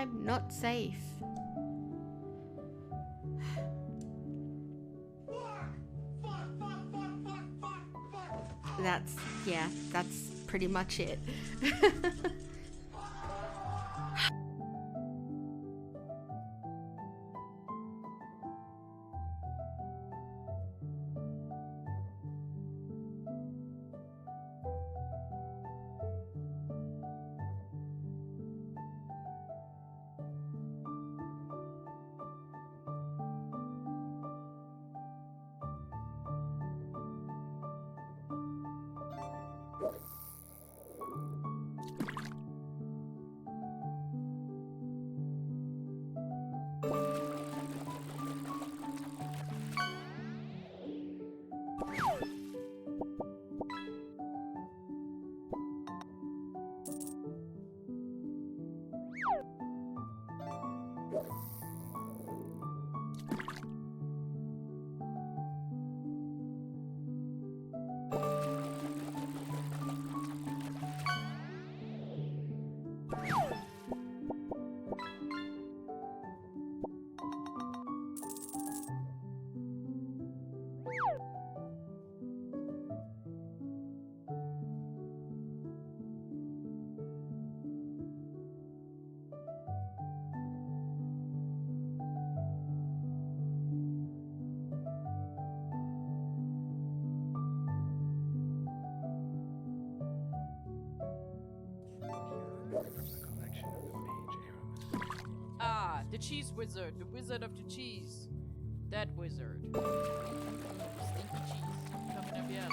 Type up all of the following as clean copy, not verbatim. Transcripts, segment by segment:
I'm not safe. That's pretty much it. Ah, the cheese wizard, the wizard of the cheese. That wizard. Stinky cheese. Coming up, yeah.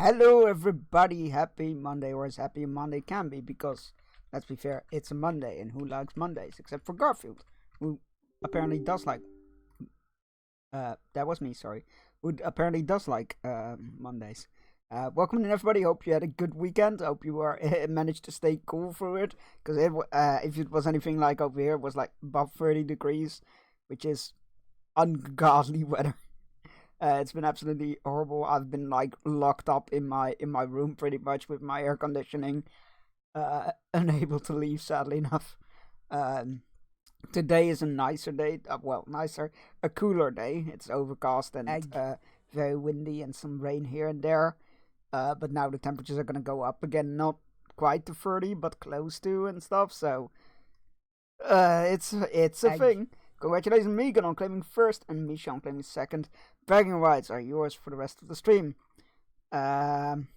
Hello everybody, happy Monday, or as happy a Monday can be, because, let's be fair, it's a Monday, and who likes Mondays, except for Garfield, who apparently does like, that was me, sorry, who apparently does like, Mondays. Welcome in everybody, hope you had a good weekend, hope you were managed to stay cool through it, because if it was anything like over here, it was like above 30 degrees, which is ungodly weather. It's been absolutely horrible. I've been like locked up in my room pretty much with my air conditioning, unable to leave. Sadly enough, today is a nicer day. A cooler day. It's overcast and very windy and some rain here and there. But now the temperatures are gonna go up again. Not quite to 30, but close to and stuff. So, it's a thing. Congratulations, Megan, on claiming first, and Misha on claiming second. Bragging rights are yours for the rest of the stream. Egg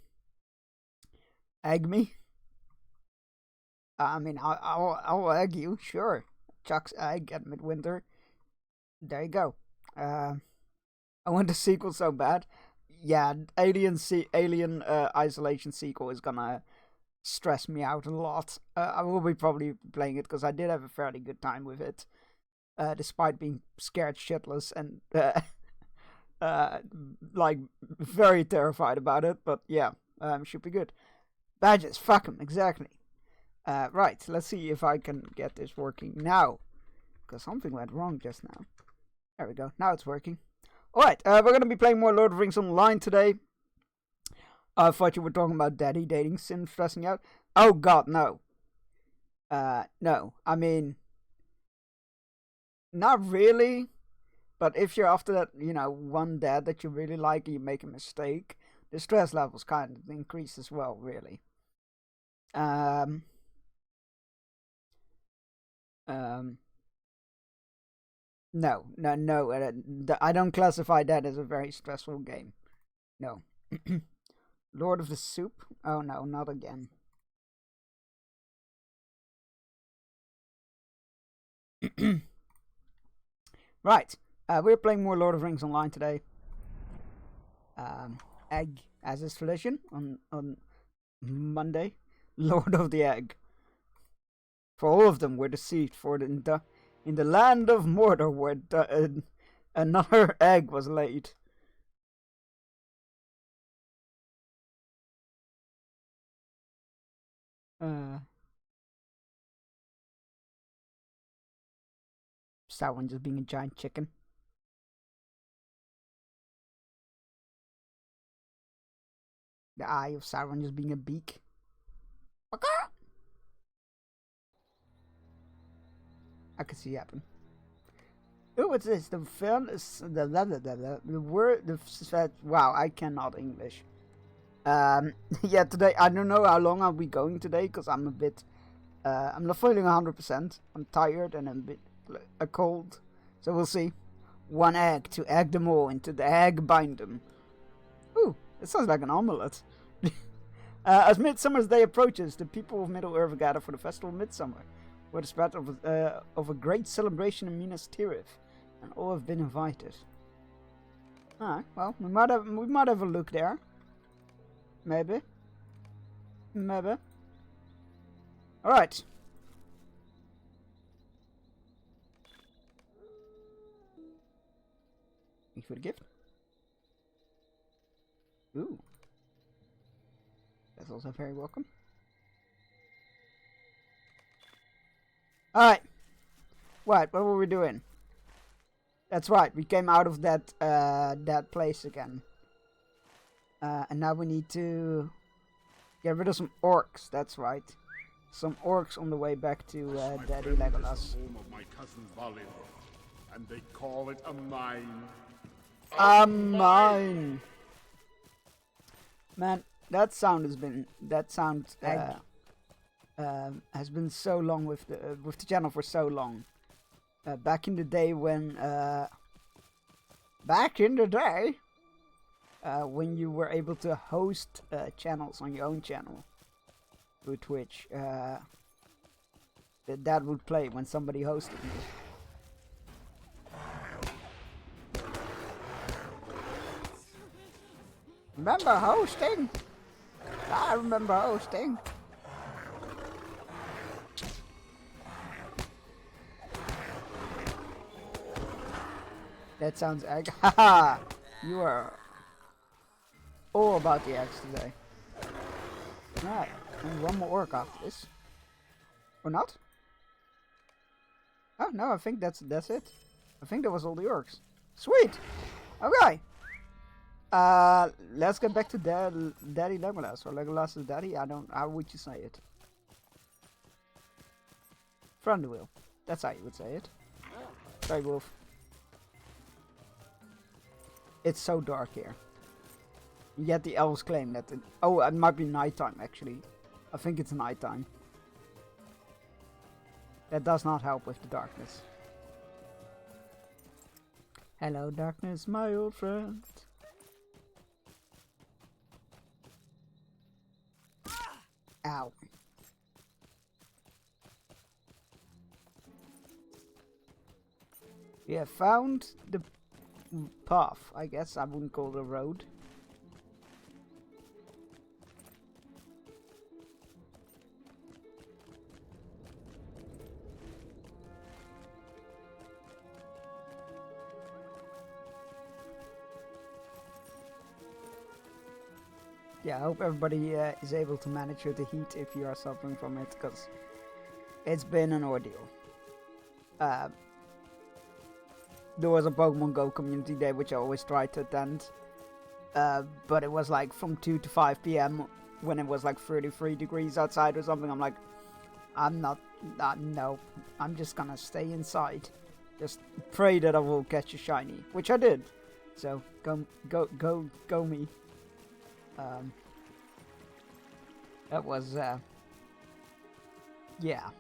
me. I mean, I'll egg you, sure. Chuck's egg at midwinter. There you go. I want the sequel so bad. Yeah, Alien Isolation sequel is gonna stress me out a lot. I will be probably playing it because I did have a fairly good time with it. Despite being scared shitless and like very terrified about it, but yeah, should be good. Badges, fuck them, exactly. Right, let's see if I can get this working now, because something went wrong just now. There we go, now it's working. Alright, we're gonna be playing more Lord of the Rings Online today. I thought you were talking about daddy dating sim stressing out. Oh god, no. No, I mean, not really, but if you're after that, one dad that you really like and you make a mistake, the stress levels kind of increase as well, really. No, I don't classify that as a very stressful game. No. Lord of the Soup? Oh no, not again. Right, we're playing more Lord of the Rings Online today. Egg, as is tradition, on Monday. Lord of the Egg. For all of them were deceived, for in the land of Mordor where another egg was laid. Sauron just being a giant chicken. The eye of Sauron just being a beak. I could see it happen. Oh, what's this? The film is the word. Wow, I cannot English. Yeah, today I don't know how long I'll be going today because I'm a bit. I'm not feeling 100%. I'm tired and I'm a bit a cold, so we'll see. One egg to egg them all into the egg bind them. Ooh, it sounds like an omelette. As Midsummer's Day approaches, the people of Middle-earth gather for the festival of Midsummer, where the spread of a great celebration in Minas Tirith, and all have been invited. Alright, well, we might have a look there. Maybe. Alright. Thank you for the gift. Ooh. That's also very welcome. Alright. What were we doing? That's right, we came out of that place again. And now we need to get rid of some orcs, that's right. Some orcs on the way back to Daddy Legolas. Home of my cousin Balin, and they call it a mine. A mine! Man, that sound has been so long with the channel for so long. Back in the day when when you were able to host channels on your own channel through Twitch, that would play when somebody hosted you. Remember hosting? I remember hosting. That sounds egg. Haha! You are all about the eggs today. Right, and one more orc after this. Or not? Oh no, I think that's it. I think that was all the orcs. Sweet! Okay! Let's get back to Daddy Legolas, or Legolas's daddy. How would you say it? Thranduil. That's how you would say it. Sorry, Wolf. It's so dark here. Yet the elves claim that it might be nighttime actually. I think it's nighttime. That does not help with the darkness. Hello darkness, my old friend. Ow. We have found the path, I guess. I wouldn't call it a road. Yeah, I hope everybody is able to manage with the heat if you are suffering from it, because it's been an ordeal. There was a Pokemon Go community day which I always tried to attend, but it was like from 2 to 5 p.m. when it was like 33 degrees outside or something. I'm like, no, I'm just gonna stay inside. Just pray that I will catch a shiny, which I did. So go me. That was yeah.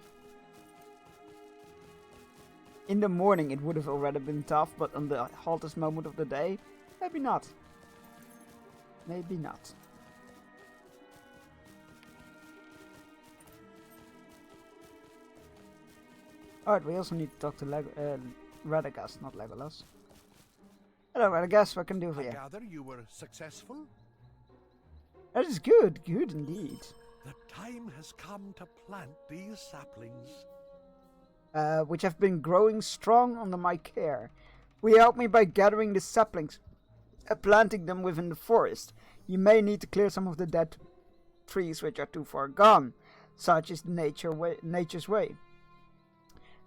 In the morning it would have already been tough, but on the hottest moment of the day, maybe not. Maybe not. Alright, we also need to talk to Radagast, not Legolas. Hello Radagast, what can I do for you? I gather you were successful? That is good, good indeed. The time has come to plant these saplings. Which have been growing strong under my care. Will you help me by gathering the saplings and planting them within the forest? You may need to clear some of the dead trees which are too far gone. Such is nature's way.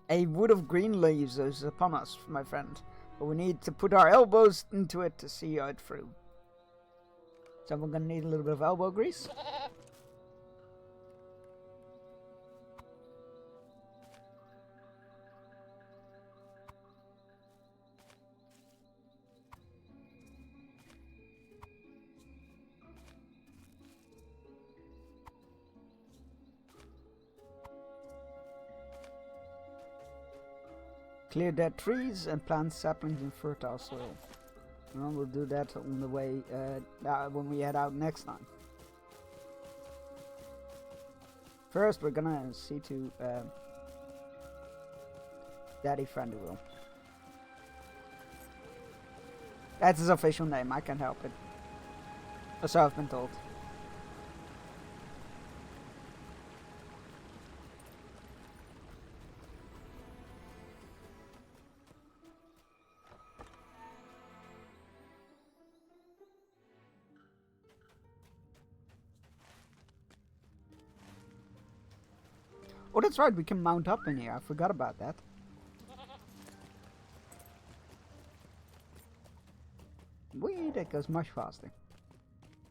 A wood of green leaves is upon us, my friend, but we need to put our elbows into it to see it through. So we're gonna need a little bit of elbow grease. Clear dead trees and plant saplings in fertile soil. And we'll do that on the way when we head out next time. First, we're gonna see to Daddy Thranduil. That's his official name. I can't help it. Or so I've been told. Oh, that's right, we can mount up in here. I forgot about that. Whee, that goes much faster.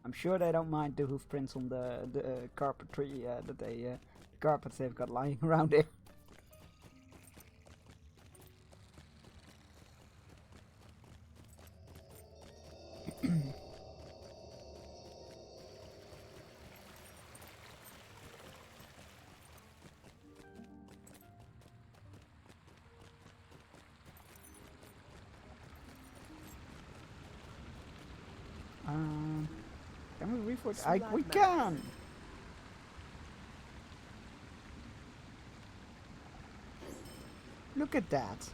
I'm sure they don't mind the hoof prints on the carpentry carpets they've got lying around here. Can we reforge? We can! Look at that.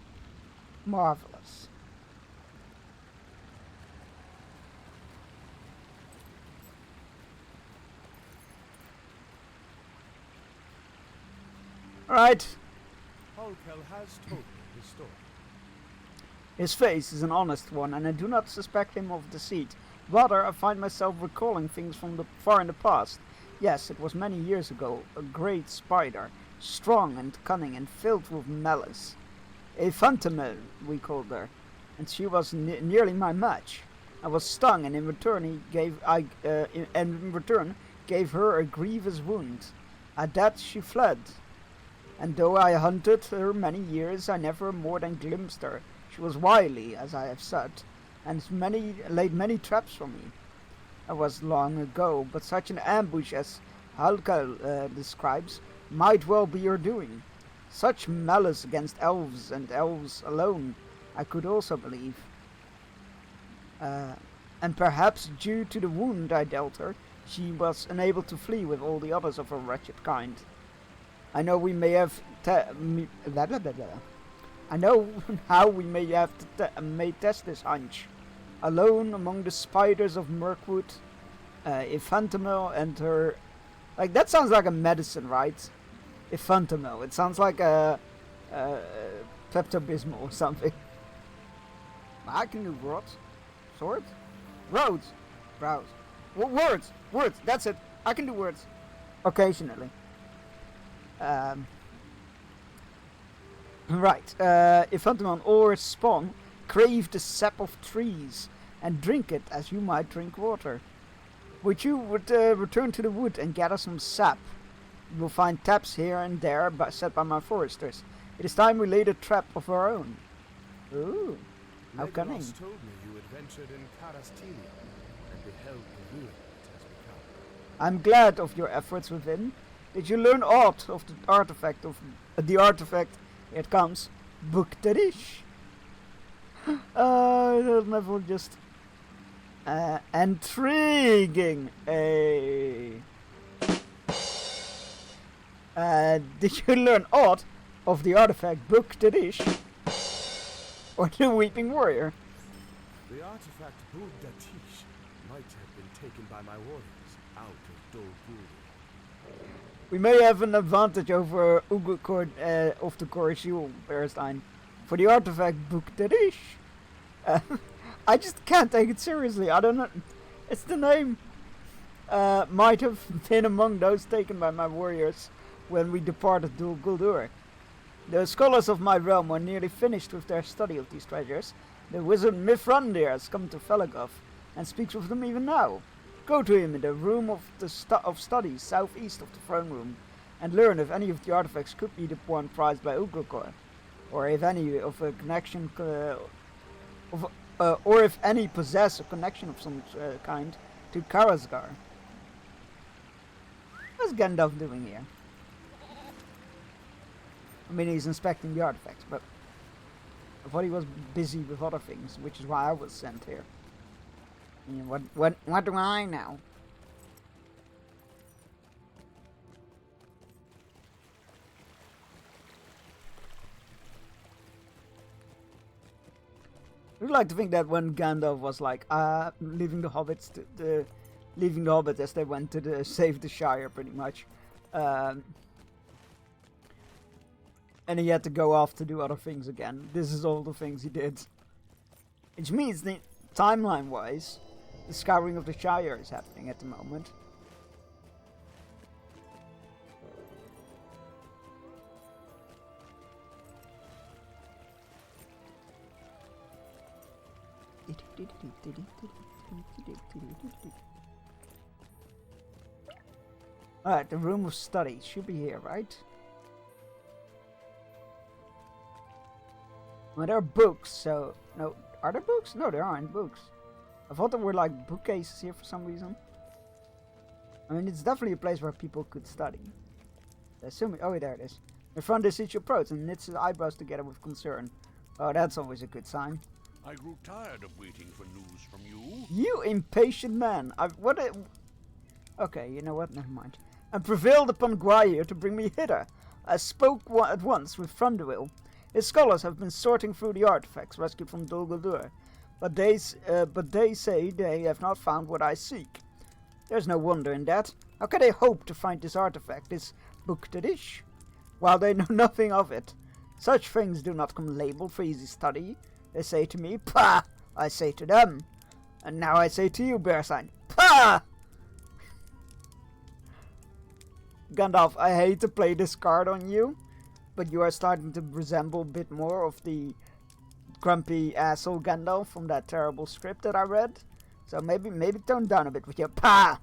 Marvelous. Alright. Holkel has told me his story. His face is an honest one, and I do not suspect him of deceit. Rather, I find myself recalling things from the far in the past. Yes, it was many years ago, a great spider, strong and cunning and filled with malice. A Phantomel, we called her, and she was nearly my match. I was stung, and in return gave her a grievous wound. At that she fled, and though I hunted her many years, I never more than glimpsed her. She was wily, as I have said, and laid many traps for me. That was long ago, but such an ambush as Halkal describes might well be your doing. Such malice against elves and elves alone, I could also believe. And perhaps due to the wound I dealt her, she was unable to flee with all the others of her wretched kind. I know we may have I know how we may have may test this hunch. Alone among the spiders of Mirkwood, Phantomel and her... Like, that sounds like a medicine, right? Phantomel. It sounds like a Pepto-Bismol or something. I can do words. Sword? Roads. Browse. Words. Words. That's it. I can do words. Occasionally. Right. Phantomel or Spawn crave the sap of trees and drink it as you might drink water. Would you return to the wood and gather some sap? You will find taps here and there set by my foresters. It is time we laid a trap of our own. Ooh, how cunning. Legolas told me you adventured in Carastelia and beheld the ruin it has become. I'm glad of your efforts within. Did you learn aught of the artifact It comes, Bukterish. That level just intriguing. Did you learn aught of the artifact Bukterish or the Weeping Warrior? The artifact Bud Datish might have been taken by my warriors out of Dol Guldur. We may have an advantage over Uglukord of the Korishul Bearstein. For the artifact Bukterish. I just can't take it seriously. I don't know. It's the name. Might have been among those taken by my warriors when we departed Dol Guldur. The scholars of my realm are nearly finished with their study of these treasures. The wizard Mithrandir has come to Felagov and speaks with them even now. Go to him in the room of the studies southeast of the throne room and learn if any of the artifacts could be the one prized by Uglukor, or if any of a connection or if any possess a connection of some kind to Karasgar. What's Gandalf doing here? I mean, he's inspecting the artifacts, but I thought he was busy with other things, which is why I was sent here. I mean, what do I know? I would like to think that when Gandalf was like leaving the hobbits leaving the hobbits as they went to save the Shire, pretty much, and he had to go off to do other things again. This is all the things he did, which means the timeline-wise, the scouring of the Shire is happening at the moment. Alright, the room of study should be here, right? Well, there are books, so... No, are there books? No, there aren't books. I thought there were like bookcases here for some reason. I mean, it's definitely a place where people could study. Assuming... Oh, there it is. In front of Sitch approach and knits his eyebrows together with concern. Oh, that's always a good sign. I grew tired of waiting for news from you. You impatient man! Okay, you know what? Never mind. And prevailed upon Gwaihir to bring me hither. I spoke at once with Thranduil. His scholars have been sorting through the artifacts rescued from Dol Guldur, but they say they have not found what I seek. There's no wonder in that. How can they hope to find this artifact, this Bukterish? while they know nothing of it. Such things do not come labeled for easy study. They say to me, pah! I say to them. And now I say to you, Berstein, pah! Gandalf, I hate to play this card on you, but you are starting to resemble a bit more of the grumpy asshole Gandalf from that terrible script that I read. So maybe tone down a bit with your pah!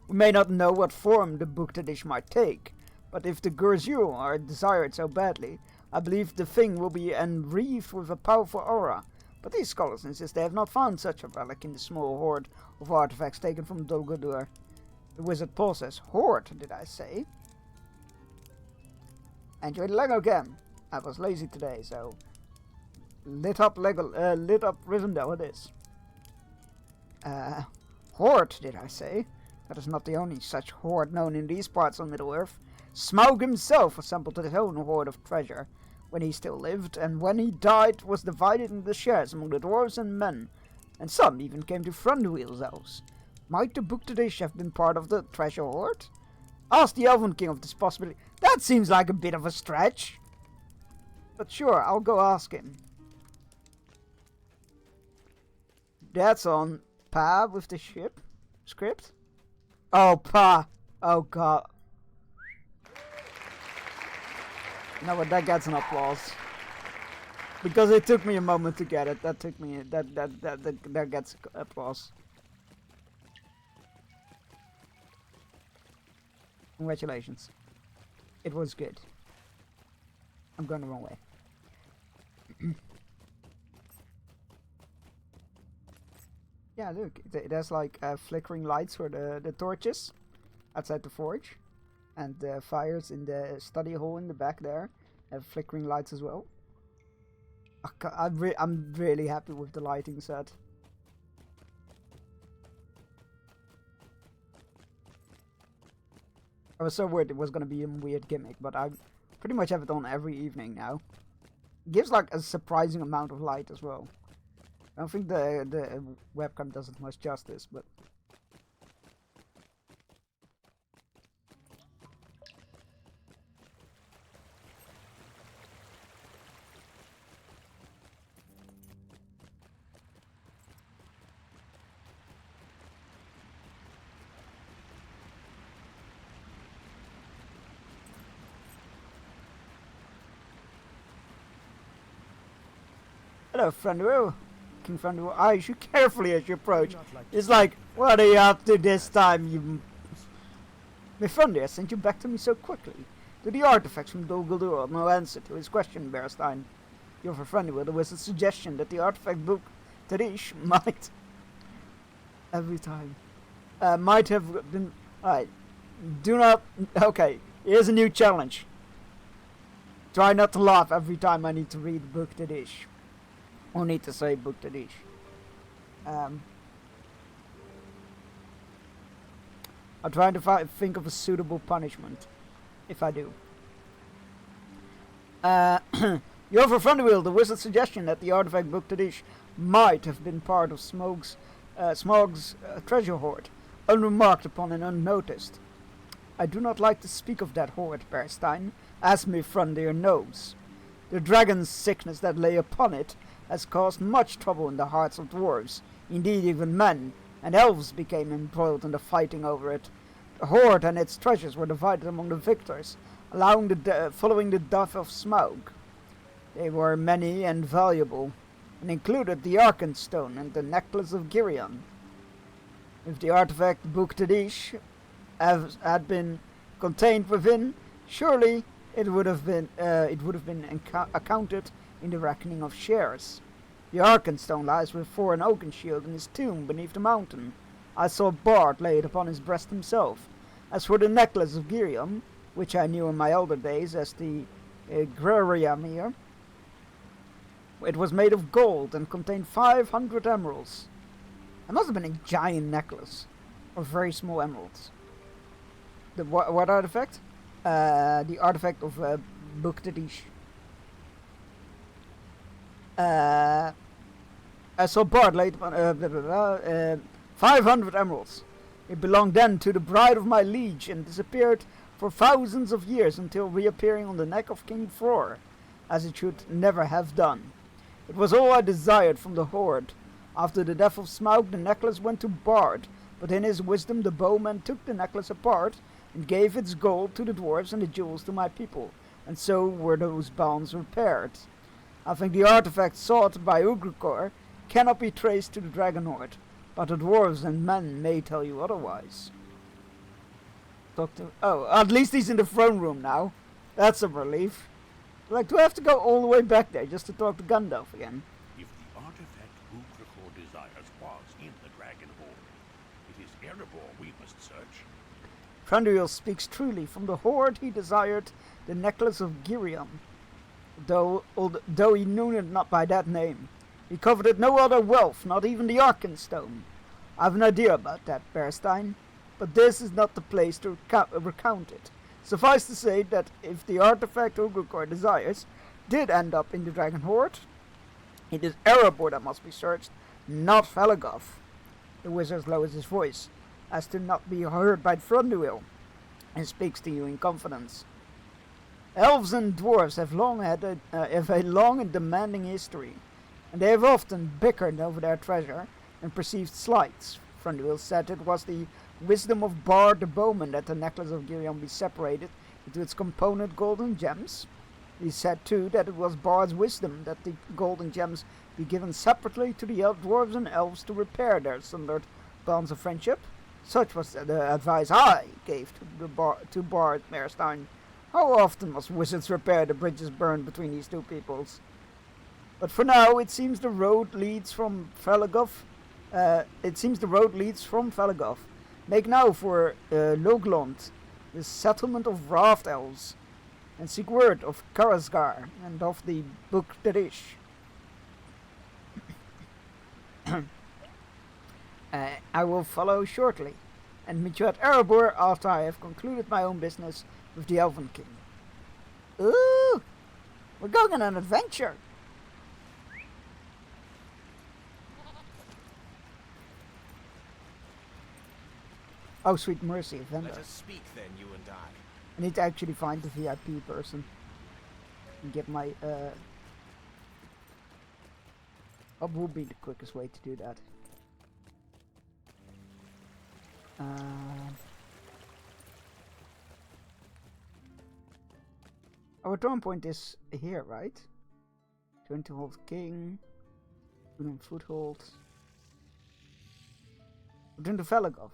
We may not know what form the Book Tadish might take, but if the Gurzul are desired so badly, I believe the thing will be enwreathed with a powerful aura. But these scholars insist they have not found such a relic in the small hoard of artifacts taken from Dol Guldur. The wizard Paul says, hoard, did I say? Enjoy the Lego game. I was lazy today, so lit up Rivendell it is. Hoard, did I say? That is not the only such hoard known in these parts of Middle-earth. Smaug himself assembled his own hoard of treasure when he still lived, and when he died was divided into shares among the dwarves and men, and some even came to Thranduil's elves. Might the Book Tadish have been part of the treasure hoard? Ask the Elven King of this possibility. That seems like a bit of a stretch. But sure, I'll go ask him. That's on Pa with the script. Oh, Pa. Oh, God. You know what? That gets an applause. Because it took me a moment to get it. That gets applause. Congratulations. It was good. I'm going the wrong way. Yeah, look. There's like flickering lights for the torches outside the forge. And the fires in the study hall in the back there have flickering lights as well. I'm really happy with the lighting set. I was so worried it was going to be a weird gimmick, but I pretty much have it on every evening now. It gives like a surprising amount of light as well. I don't think the webcam does it much justice, but... Hello, Thranduil. King Thranduil eyes you carefully as you approach. It's like, what are you up to this time, you... Mithrandir sent you back to me so quickly. Do the artifacts from Dol Guldur have no answer to his question, Berstein? Your Thranduil, there was a suggestion that the artifact book Tadish might... Every time. Might have been... Alright. Do not... Okay, here's a new challenge. Try not to laugh every time I need to read Book Tadish. Or need to say Book Tadish. I'll try to think of a suitable punishment. If I do. Your Thranduil, the wizard's suggestion that the artifact Book Tadish might have been part of Smaug's treasure hoard, unremarked upon and unnoticed. I do not like to speak of that hoard, Berstein, as Mithrandir knows. The dragon's sickness that lay upon it has caused much trouble in the hearts of dwarves, indeed even men, and elves became embroiled in the fighting over it. The hoard and its treasures were divided among the victors, following the death of Smaug. They were many and valuable, and included the Arkenstone and the necklace of Girion. If the artifact Book Tadish had been contained within, surely it would have been accounted in the reckoning of shares. The Arkenstone lies with Thorin Oakenshield in his tomb beneath the mountain. I saw Bard lay it upon his breast himself. As for the necklace of Girion, which I knew in my elder days as the Gruriamir, it was made of gold and contained 500 emeralds. It must have been a giant necklace of very small emeralds. The what artifact? The artifact of Book Tadish. I saw Bard laid upon 500 emeralds. It belonged then to the bride of my liege and disappeared for thousands of years until reappearing on the neck of King Thror, as it should never have done. It was all I desired from the Horde. After the death of Smaug, the necklace went to Bard, but in his wisdom the bowman took the necklace apart and gave its gold to the dwarves and the jewels to my people, and so were those bonds repaired. I think the artifact sought by Ugrikor cannot be traced to the Dragon Horde, but the dwarves and men may tell you otherwise. Oh, at least he's in the throne room now. That's a relief. Like, do I have to go all the way back there just to talk to Gandalf again? If the artifact Ugrikor desires was in the Dragon Horde, it is Erebor we must search. Thranduil speaks truly. From the Horde he desired the necklace of Girion, though he knew it not by that name. He coveted no other wealth, not even the Arkenstone. I have an idea about that, Berstein, but this is not the place to recount it. Suffice to say that if the artifact Ugrikor desires did end up in the Dragon Horde, it is Erebor that must be searched, not Felagos. The wizard lowers his voice, as to not be heard by Thranduil, and speaks to you in confidence. Elves and dwarves have have a long and demanding history, and they have often bickered over their treasure and perceived slights. Thranduil said it was the wisdom of Bard the bowman that the necklace of Girion be separated into its component golden gems. He said too that it was Bard's wisdom that the golden gems be given separately to the dwarves and elves to repair their sundered bonds of friendship. Such was the advice I gave to Bard Merstein. How often must wizards repair the bridges burned between these two peoples? But for now, it seems the road leads from Felagos. Make now for Loglond, the settlement of Raft Elves, and seek word of Karasgar and of the Book Derish. I will follow shortly, and meet you at Erebor after I have concluded my own business with the Elven King. Ooh! We're going on an adventure! Oh, sweet mercy, a vendor. Let us speak then, you and I. I need to actually find the VIP person and get my, what would be the quickest way to do that? Our turn point is here, right? 20 hold king, foothold. Return to Felagos.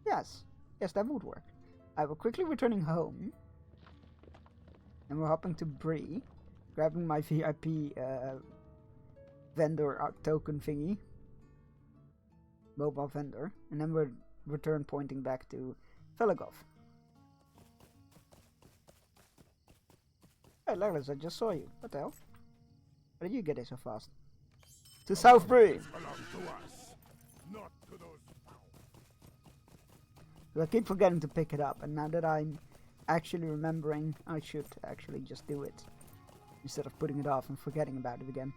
Yes, that would work. I will quickly returning home, and we're hopping to Bree, grabbing my VIP vendor token thingy, mobile vendor, and then we're return pointing back to Felagos. Hey Legolas, I just saw you. What the hell? How did you get here so fast? To South Bree! Belong to us, not to those I keep forgetting to pick it up, and now that I'm actually remembering, I should actually just do it instead of putting it off and forgetting about it again.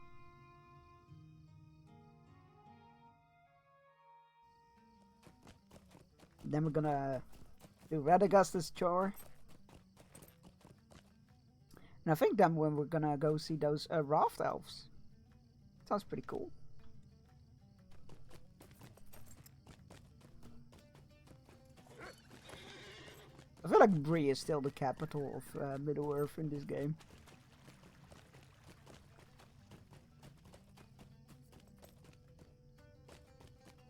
Then we're gonna do Radagast's chore, and I think then when we're gonna go see those Raft Elves. Sounds pretty cool. I feel like Bree is still the capital of Middle-earth in this game.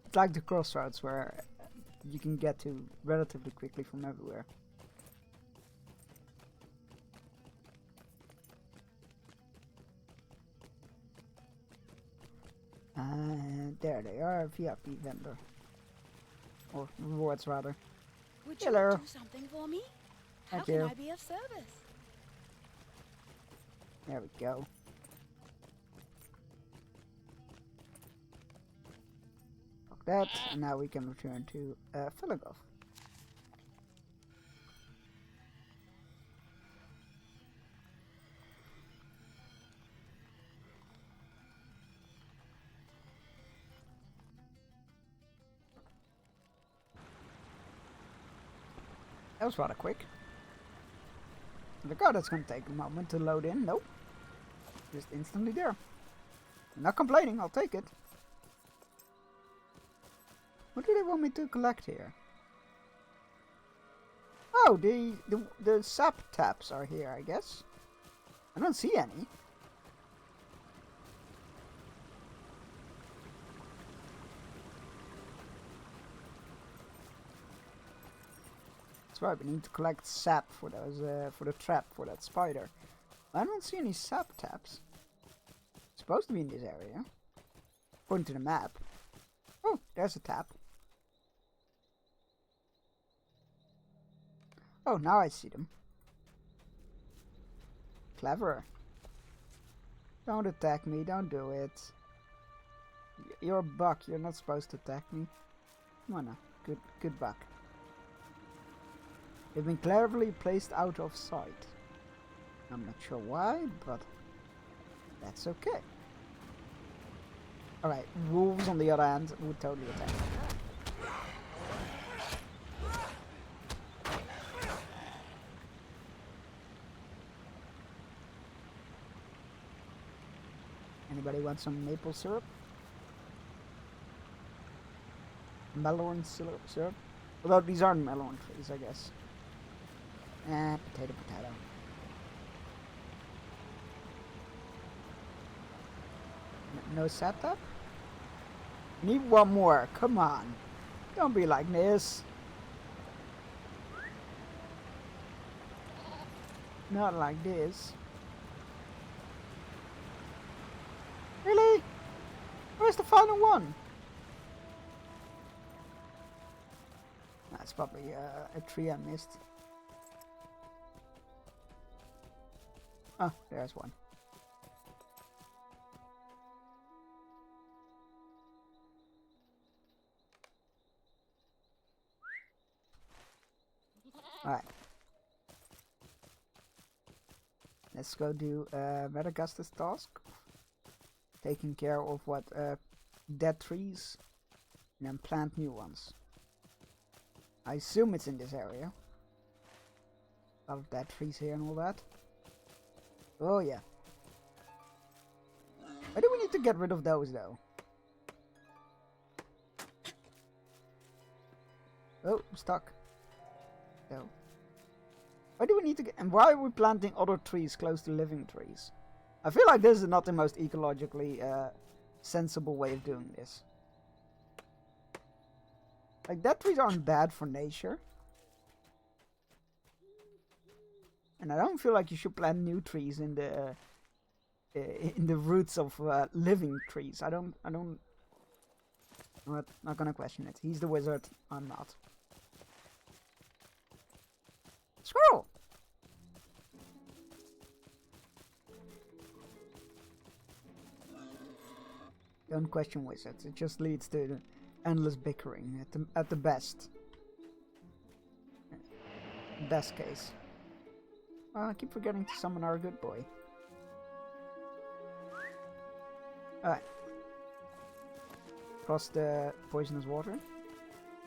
It's like the crossroads where you can get to relatively quickly from everywhere. And there they are, VIP vendor. Or rewards rather. Would you Hello. do something for me? How Thank can you. I be of service? There we go. Fuck that, and now we can return to Felagos. That was rather quick. Look, oh, that's gonna take a moment to load in. Nope. Just instantly there. I'm not complaining, I'll take it. What do they want me to collect here? Oh, the sap taps are here, I guess. I don't see any. That's right, we need to collect sap for those for the trap for that spider. I don't see any sap taps. It's supposed to be in this area, according to the map. Oh, there's a tap. Oh, now I see them. Clever. Don't attack me, don't do it. You're a buck, you're not supposed to attack me. Come on now, good buck. They've been cleverly placed out of sight. I'm not sure why, but that's okay. Alright, wolves on the other hand would totally attack. Anybody want some maple syrup? Melon syrup? Although these aren't melon trees, I guess. Potato. No setup? Need one more, come on. Don't be like this. Not like this. Really? Where's the final one? That's probably a tree I missed. Oh, there's one. Alright. Let's go do Madagascar's task. Taking care of what dead trees and then plant new ones. I assume it's in this area. A lot of dead trees here and all that. Oh yeah. Why do we need to get rid of those though? Oh, I'm stuck. No. Why do we need to get... And why are we planting other trees close to living trees? I feel like this is not the most ecologically sensible way of doing this. Like, dead trees aren't bad for nature. And I don't feel like you should plant new trees in the roots of living trees. I'm not gonna question it. He's the wizard, I'm not. Squirrel! Don't question wizards, it just leads to endless bickering at the best. Best case. I keep forgetting to summon our good boy. Alright. Cross the poisonous water.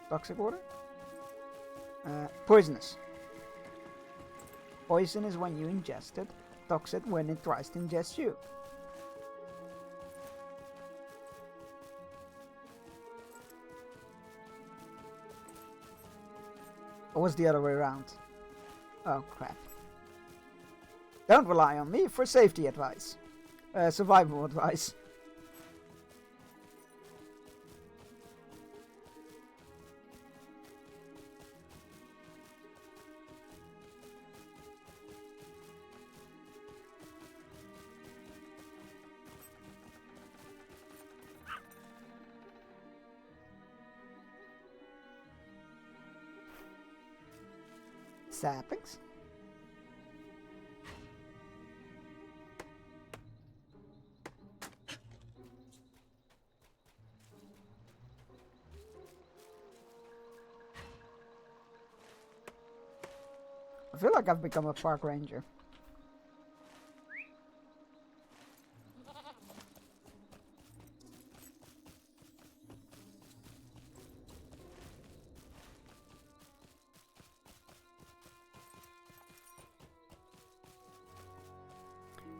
Toxic water. Poisonous. Poison is when you ingest it. Toxic when it tries to ingest you. Or was the other way around? Oh crap. Don't rely on me for safety advice. Survival advice. Saplings. I feel like I've become a park ranger.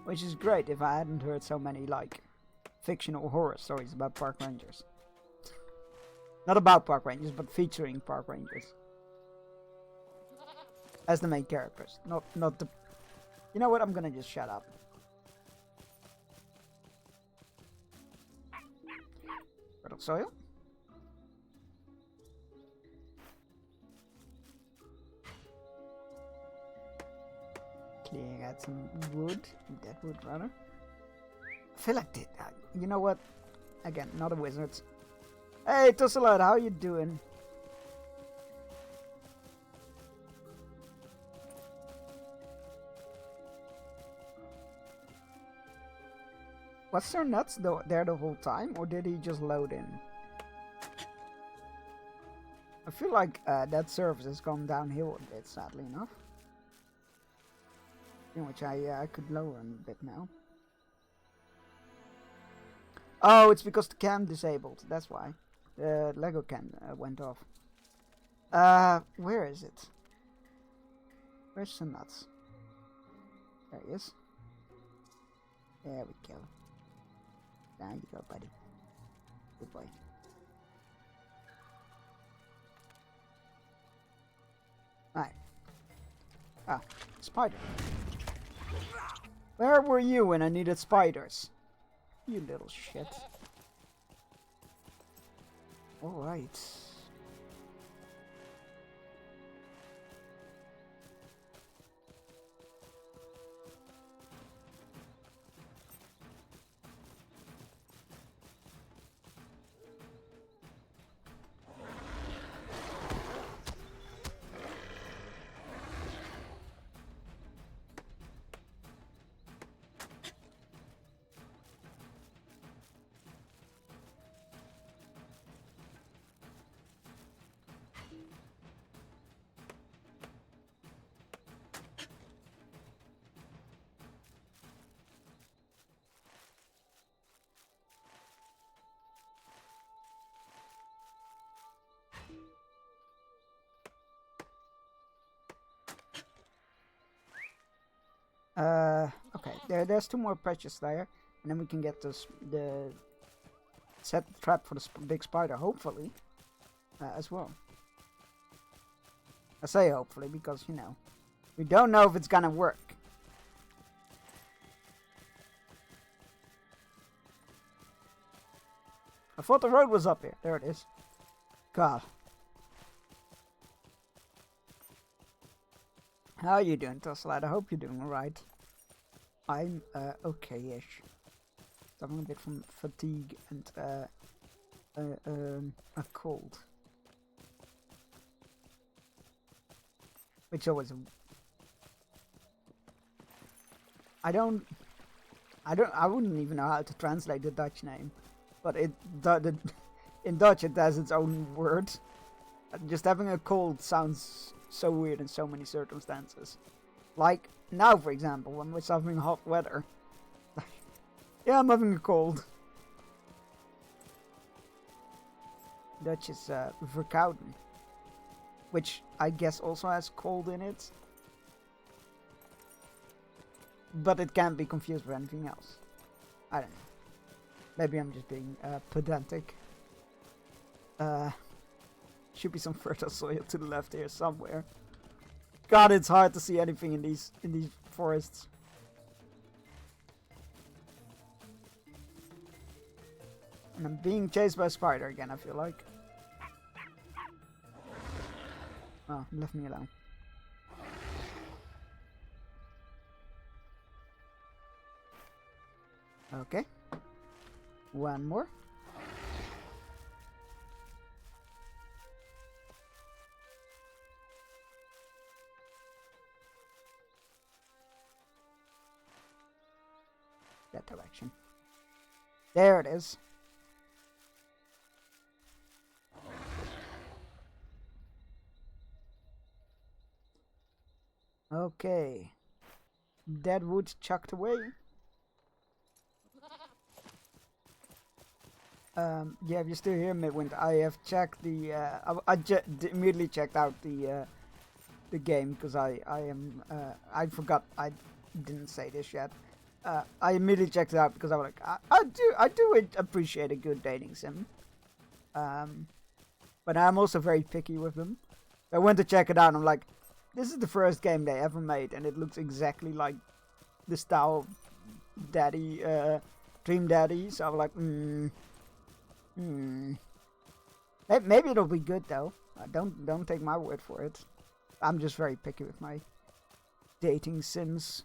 Which is great if I hadn't heard so many, like, fictional horror stories about park rangers. Not about park rangers, but featuring park rangers. As the main characters. Not the... You know what, I'm gonna just shut up. Fertile soil. Clearing out some wood. Dead wood, rather. I feel like you know what? Again, not a wizard. Hey, Tussalad, how you doing? Was Sir Nuts there the whole time, or did he just load in? I feel like that service has gone downhill a bit, sadly enough. In which I could lower him a bit now. Oh, it's because the cam disabled. That's why. The Lego cam went off. Where is it? Where's Sir Nuts? There he is. There we go. There you go, buddy. Good boy. Alright. Ah, spider. Where were you when I needed spiders? You little shit. Alright. Okay, there's 2 more patches there, and then we can get the set trap for the big spider, hopefully, as well. I say hopefully because, you know, we don't know if it's gonna work. I thought the road was up here. There it is. God. How are you doing, Tusslad? I hope you're doing alright. I'm, okay-ish. Suffering a bit from fatigue and, a cold. Which always... I wouldn't even know how to translate the Dutch name. But in Dutch it has its own word. Just having a cold sounds so weird in so many circumstances. Like now, for example, when we're suffering hot weather. Yeah, I'm having a cold. Dutch is verkouden, which I guess also has cold in it. But it can't be confused with anything else. I don't know. Maybe I'm just being pedantic. Should be some fertile soil to the left here somewhere. God, it's hard to see anything in these forests. And I'm being chased by a spider again, I feel like. Oh, left me alone. Okay. One more. That direction. There it is. Okay. Dead wood chucked away. Yeah, if you're still here, Midwind, I have checked the. I immediately checked out the game because I forgot I didn't say this yet. I immediately checked it out because I was like, I do appreciate a good dating sim. But I'm also very picky with them. I went to check it out and I'm like, this is the first game they ever made and it looks exactly like the style of Daddy, Dream Daddy. So I'm like, maybe it'll be good though. Don't take my word for it. I'm just very picky with my dating sims.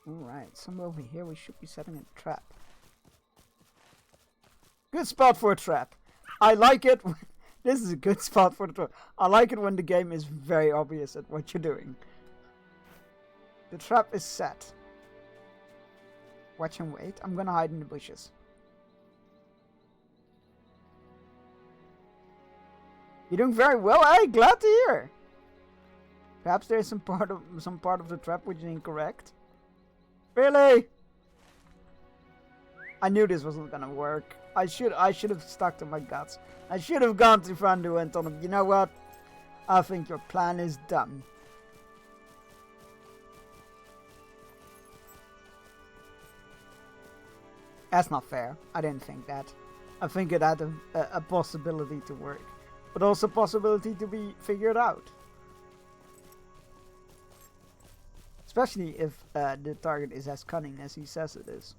Alright, somewhere over here we should be setting a trap. Good spot for a trap. I like it. This is a good spot for the trap. I like it when the game is very obvious at what you're doing. The trap is set. Watch and wait. I'm gonna hide in the bushes. You're doing very well. Hey, glad to hear. Perhaps there's some part of the trap which is incorrect. Really? I knew this wasn't gonna work. I should have stuck to my guts. I should have gone to Frandu and told him, you know what? I think your plan is done. That's not fair. I didn't think that. I think it had a possibility to work, but also possibility to be figured out. Especially if the target is as cunning as he says it is.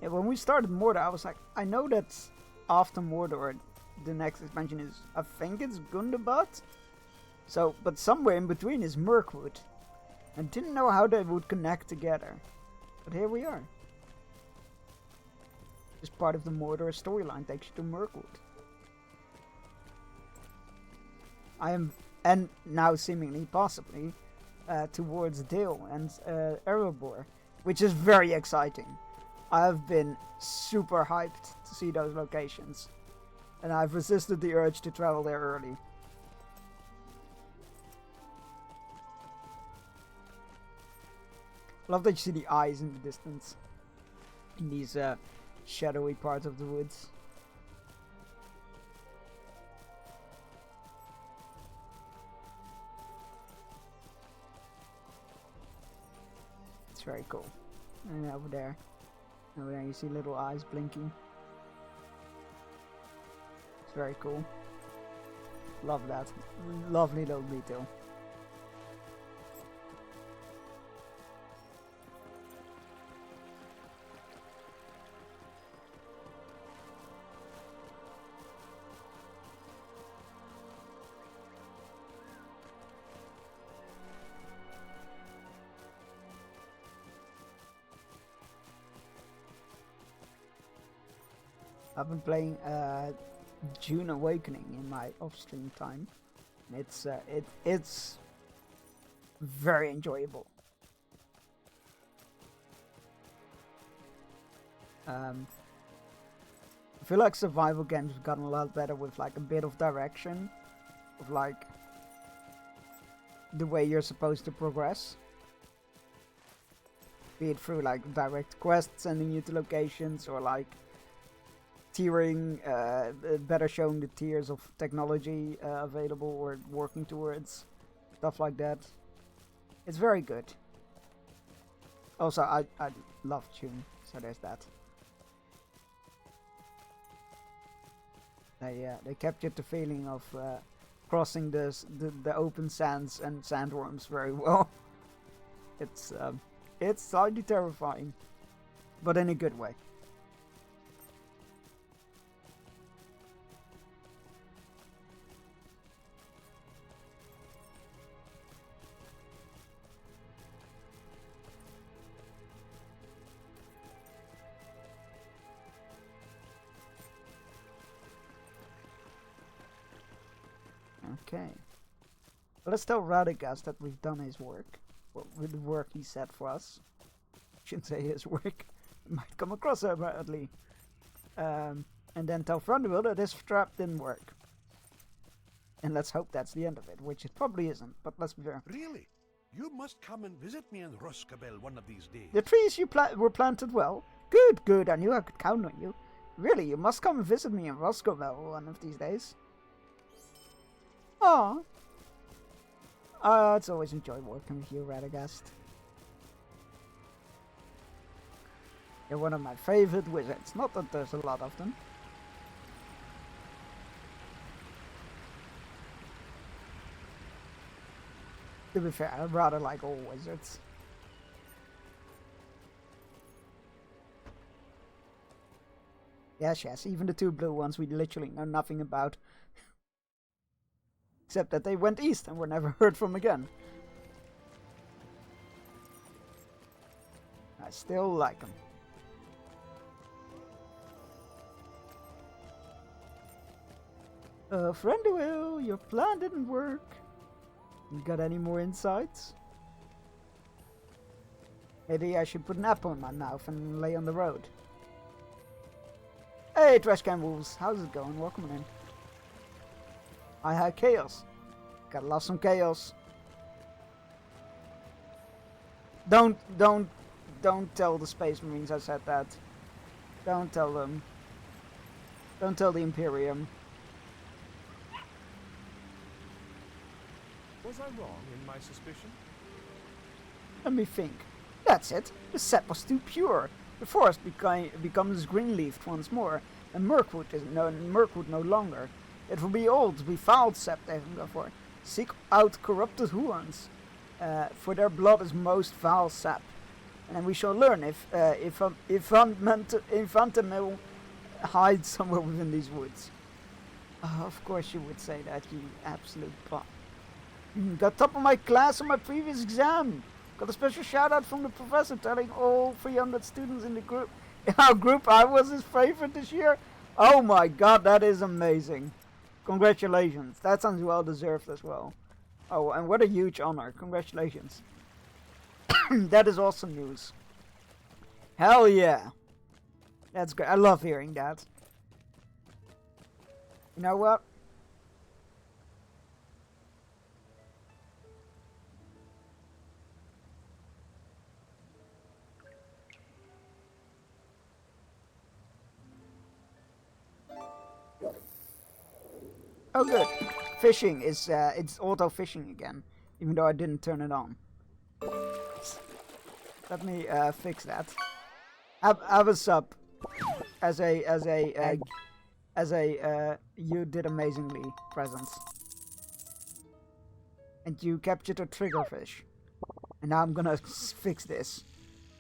Yeah, when we started Mordor, I was like, I know that after Mordor, the next expansion is, I think it's Gundabad? So, but somewhere in between is Mirkwood. I didn't know how they would connect together, but here we are. Just part of the Mordor storyline takes you to Mirkwood. I am, and now seemingly possibly, towards Dale and Erebor, which is very exciting. I have been super hyped to see those locations, and I've resisted the urge to travel there early. I love that you see the eyes in the distance, in these shadowy parts of the woods. It's very cool. And over there you see little eyes blinking. It's very cool. Love that. Lovely little detail. I've been playing Dune Awakening in my off-stream time. It's very enjoyable. I feel like survival games have gotten a lot better with like a bit of direction, of like the way you're supposed to progress. Be it through like direct quests sending you to locations, or like tiering, better showing the tiers of technology available or working towards, stuff like that. It's very good. Also, I love Dune, so there's that. They captured the feeling of crossing the open sands and sandworms very well. It's slightly terrifying, but in a good way. Okay. Let's tell Radagast that we've done his work. Well, with the work he said for us. Shouldn't say his work. It might come across badly. and then tell Thunderbill that his trap didn't work. And let's hope that's the end of it, which it probably isn't, but let's be fair. Really? You must come and visit me in Roscabel one of these days. The trees you were planted well. Good, good, I knew I could count on you. Really, you must come and visit me in Roscabel one of these days. Aw. It's always enjoyed working with you, Radagast. You're one of my favorite wizards. Not that there's a lot of them. To be fair, I rather like all wizards. Yes, yes, even the two blue ones we literally know nothing about. Except that they went east and were never heard from again. I still like them. Thranduil, your plan didn't work. You got any more insights? Maybe I should put an apple in my mouth and lay on the road. Hey, Trashcan Wolves, how's it going? Welcome in. Hi, Chaos. Gotta love some Chaos. Don't tell the Space Marines I said that. Don't tell them. Don't tell the Imperium. Was I wrong in my suspicion? Let me think. That's it. The sap was too pure. The forest becomes green-leafed once more, and Mirkwood no longer. It will be old, befouled sap they can go for. Seek out corrupted Hurons, for their blood is most foul sap. And then we shall learn if Infantamil hides somewhere within these woods. Of course you would say that, you absolute plot. Got top of my class on my previous exam. Got a special shout out from the professor telling all 300 students in our group I was his favorite this year. Oh my god, that is amazing. Congratulations. That sounds well deserved as well. Oh, and what a huge honor. Congratulations. That is awesome news. Hell yeah. That's great. I love hearing that. You know what? Oh good, fishing is, it's auto fishing again, even though I didn't turn it on. Let me, fix that. Have a sub, as a, you did amazingly presents. And you captured a triggerfish. And now I'm gonna fix this.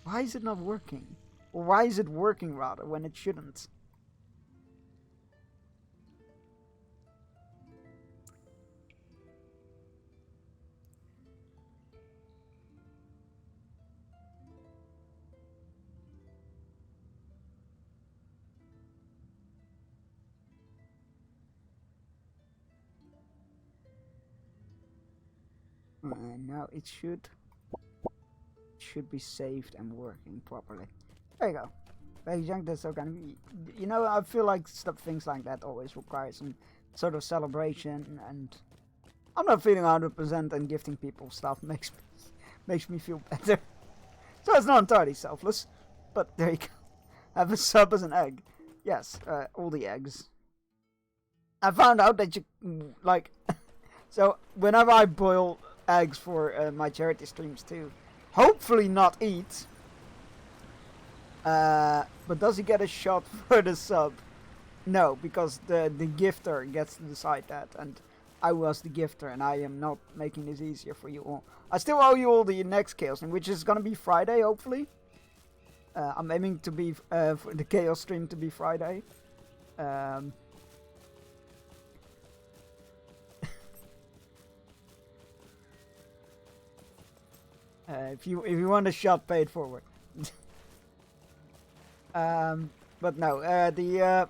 Why is it not working? Or why is it working rather, when it shouldn't? Now it should be saved and working properly. There you go. Very junk, that's so kind of, you know, I feel like things like that always require some sort of celebration, and I'm not feeling 100%, and gifting people stuff makes me feel better. So it's not entirely selfless, but there you go. Have a sub as an egg. Yes, all the eggs. I found out that you, like, so whenever I boil eggs for my charity streams too, hopefully not eat, but does he get a shot for the sub? No, because the gifter gets to decide that, and I was the gifter, and I am not making this easier for you all. I still owe you all the next Chaos stream, which is gonna be Friday, hopefully. I'm aiming to be for the Chaos stream to be Friday. If you want a shot, pay it forward. But no,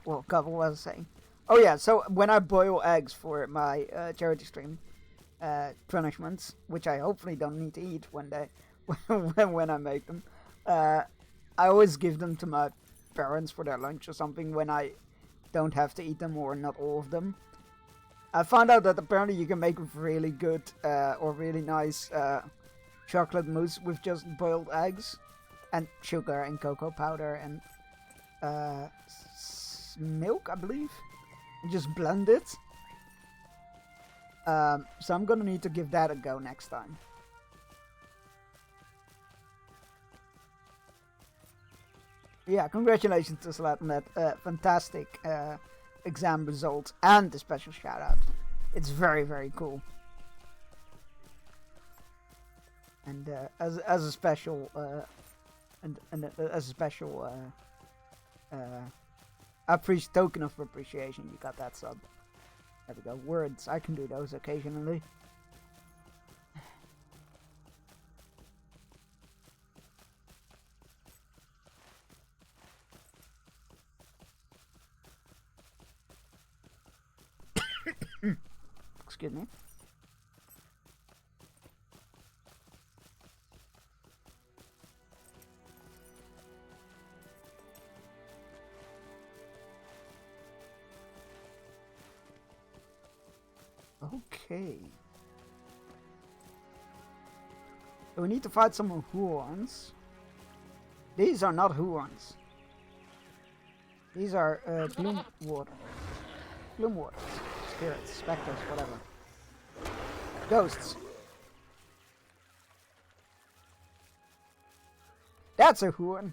well, God, what was I saying? Oh yeah, so when I boil eggs for my charity stream, punishments, which I hopefully don't need to eat when I make them, I always give them to my parents for their lunch or something when I don't have to eat them, or not all of them. I found out that apparently you can make really good or really nice chocolate mousse with just boiled eggs and sugar and cocoa powder and milk, I believe. And just blend it. So I'm gonna need to give that a go next time. Yeah, congratulations to Slat on that fantastic exam results and a special shout out. It's very, very cool. And as a special token of appreciation, you got that sub. There we go. Words. I can do those occasionally. Excuse me. Okay. So we need to fight some Huorns. These are not Huorns. These are Bloom Waters. Bloom Waters. Spirits, specters, whatever. Ghosts. That's a Huorn.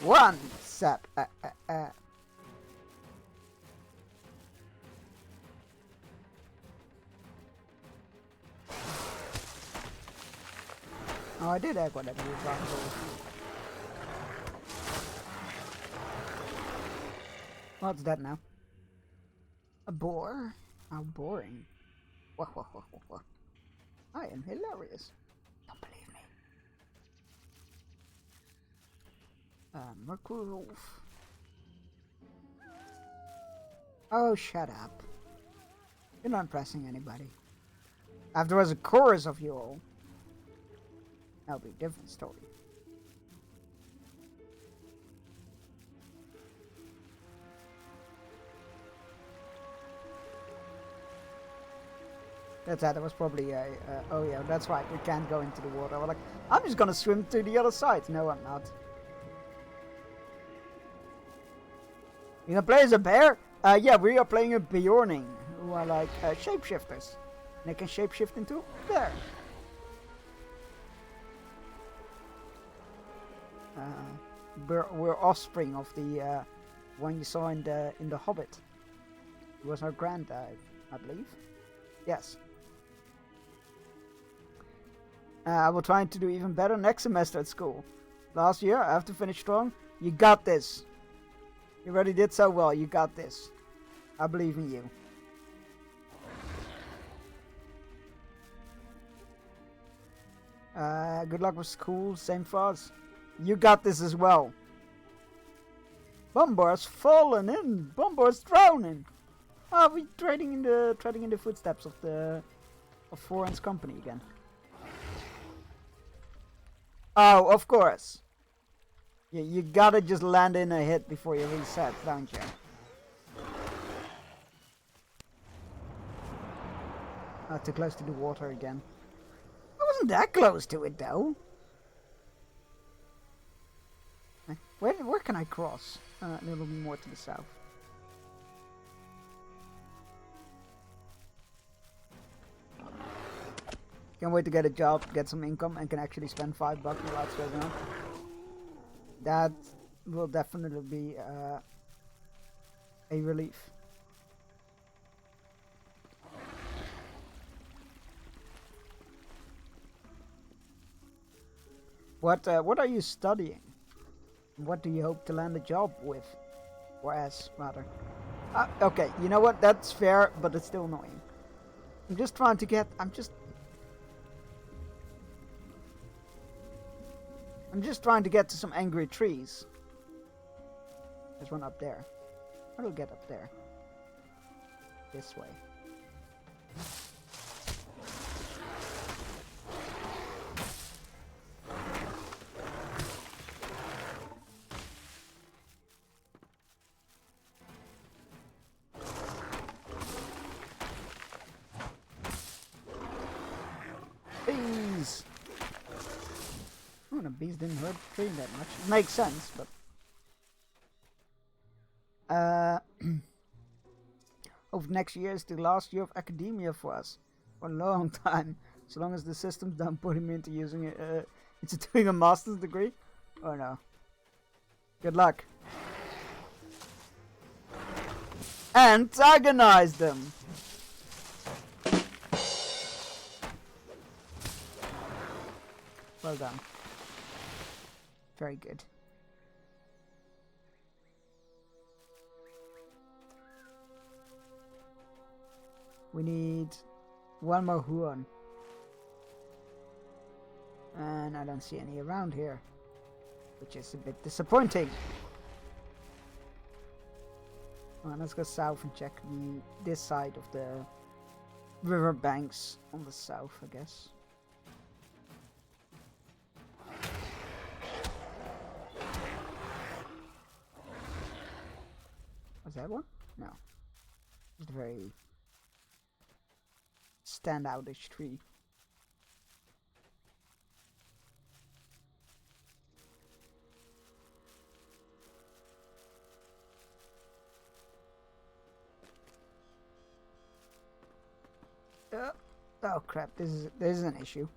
One sap. Oh, I did egg whatever you got. What's that now? A boar? How boring. Wah, wah, wah, wah, wah. I am hilarious. Don't believe me. Mercury Wolf. Oh, shut up. You're not impressing anybody. If there was a chorus of you all, that would be a different story. That was probably a... oh yeah, that's right, we can't go into the water. We're like, I'm just gonna swim to the other side. No, I'm not. You gonna play as a bear? Yeah, we are playing a Bjorning, who are like shapeshifters. They can shapeshift into a bear. We're offspring of the one you saw in the Hobbit. It was our granddad, I believe. Yes. I will try to do even better next semester at school. Last year, I have to finish strong. You got this. You already did so well. You got this. I believe in you. Good luck with school. Same for us. You got this as well. Bombar's fallen in. Bombar's drowning. Ah, we treading in the footsteps of Foran's company again. Oh, of course. You gotta just land in a hit before you reset, don't you? Too close to the water again. I wasn't that close to it though. Where can I cross? A little more to the south. Can't wait to get a job, get some income, and can actually spend $5 without stressing out. That will definitely be a relief. What are you studying? What do you hope to land a job with? Or as, rather. Okay, you know what? That's fair, but it's still annoying. I'm just trying to get... I'm just trying to get to some angry trees. There's one up there. How do I get up there? This way. bees. Oh, the bees didn't hurt the tree that much. It makes sense, but... Over next year is the last year of academia for us. For a long time. So long as the systems don't put him into using it, into doing a master's degree. Oh no. Good luck. Antagonize them! Well done. Very good. We need one more Huon. And I don't see any around here, which is a bit disappointing. Well, let's go south and check this side of the river banks on the south, I guess. Was that one? No. It's a very standoutish tree. Oh crap, this is an issue.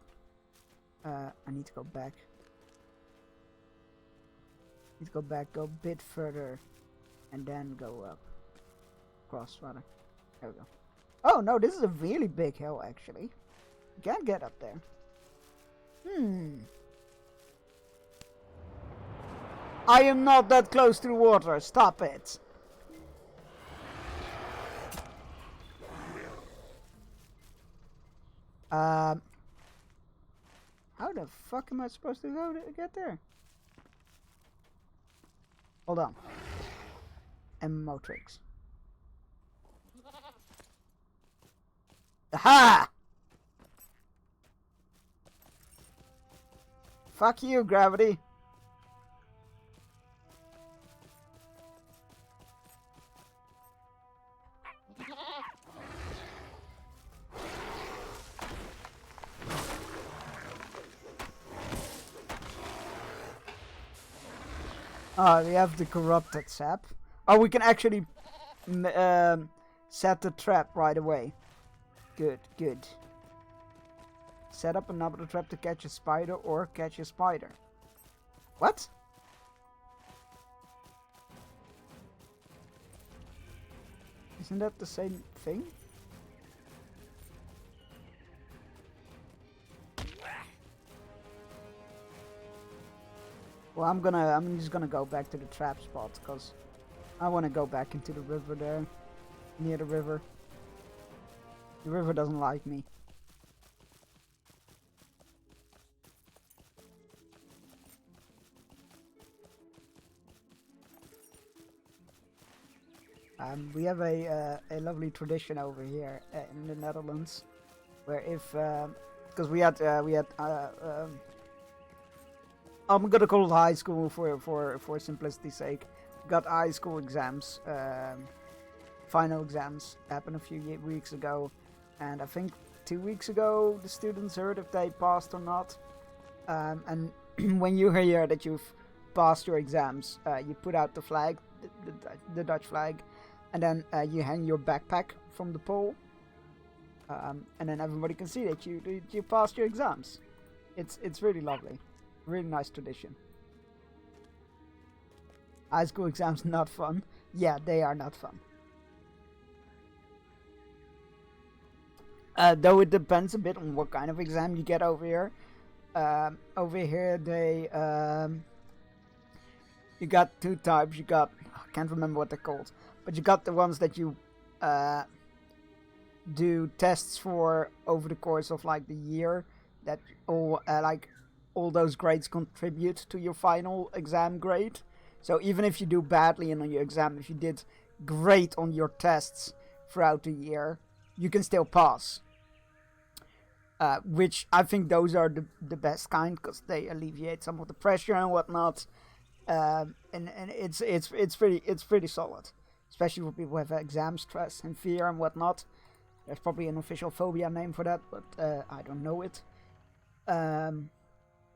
I need to go back. Need to go back, go a bit further, and then go up. Cross, rather. There we go. Oh no, this is a really big hill actually. You can't get up there. I am not that close to the water, stop it. How the fuck am I supposed to go to get there? Hold on. Emotrix. Aha! Fuck you, gravity. Oh, we have the corrupted sap. Oh, we can actually set the trap right away. Good, good. Set up another trap to catch a spider or catch a spider. What? Isn't that the same thing? Well, I'm just gonna go back to the trap spot because I want to go back into the river there, near the river. The river doesn't like me. We have a lovely tradition over here in the Netherlands, where if because we had I'm gonna call it high school for simplicity's sake. We got high school exams, final exams happened a few weeks ago, and I think 2 weeks ago the students heard if they passed or not. And when you hear that you've passed your exams, you put out the flag, the Dutch flag, and then you hang your backpack from the pole, and then everybody can see that you passed your exams. It's really lovely. Really nice tradition. High school exams not fun. Yeah, they are not fun. Though it depends a bit on what kind of exam you get over here. Over here they you got two types. You got, I can't remember what they're called, but you got the ones that you do tests for over the course of like the year, that all like all those grades contribute to your final exam grade. So even if you do badly on your exam, if you did great on your tests throughout the year, you can still pass. Which I think those are the best kind, because they alleviate some of the pressure and whatnot. And it's pretty solid, especially for people who have exam stress and fear and whatnot. There's probably an official phobia name for that, but I don't know it. And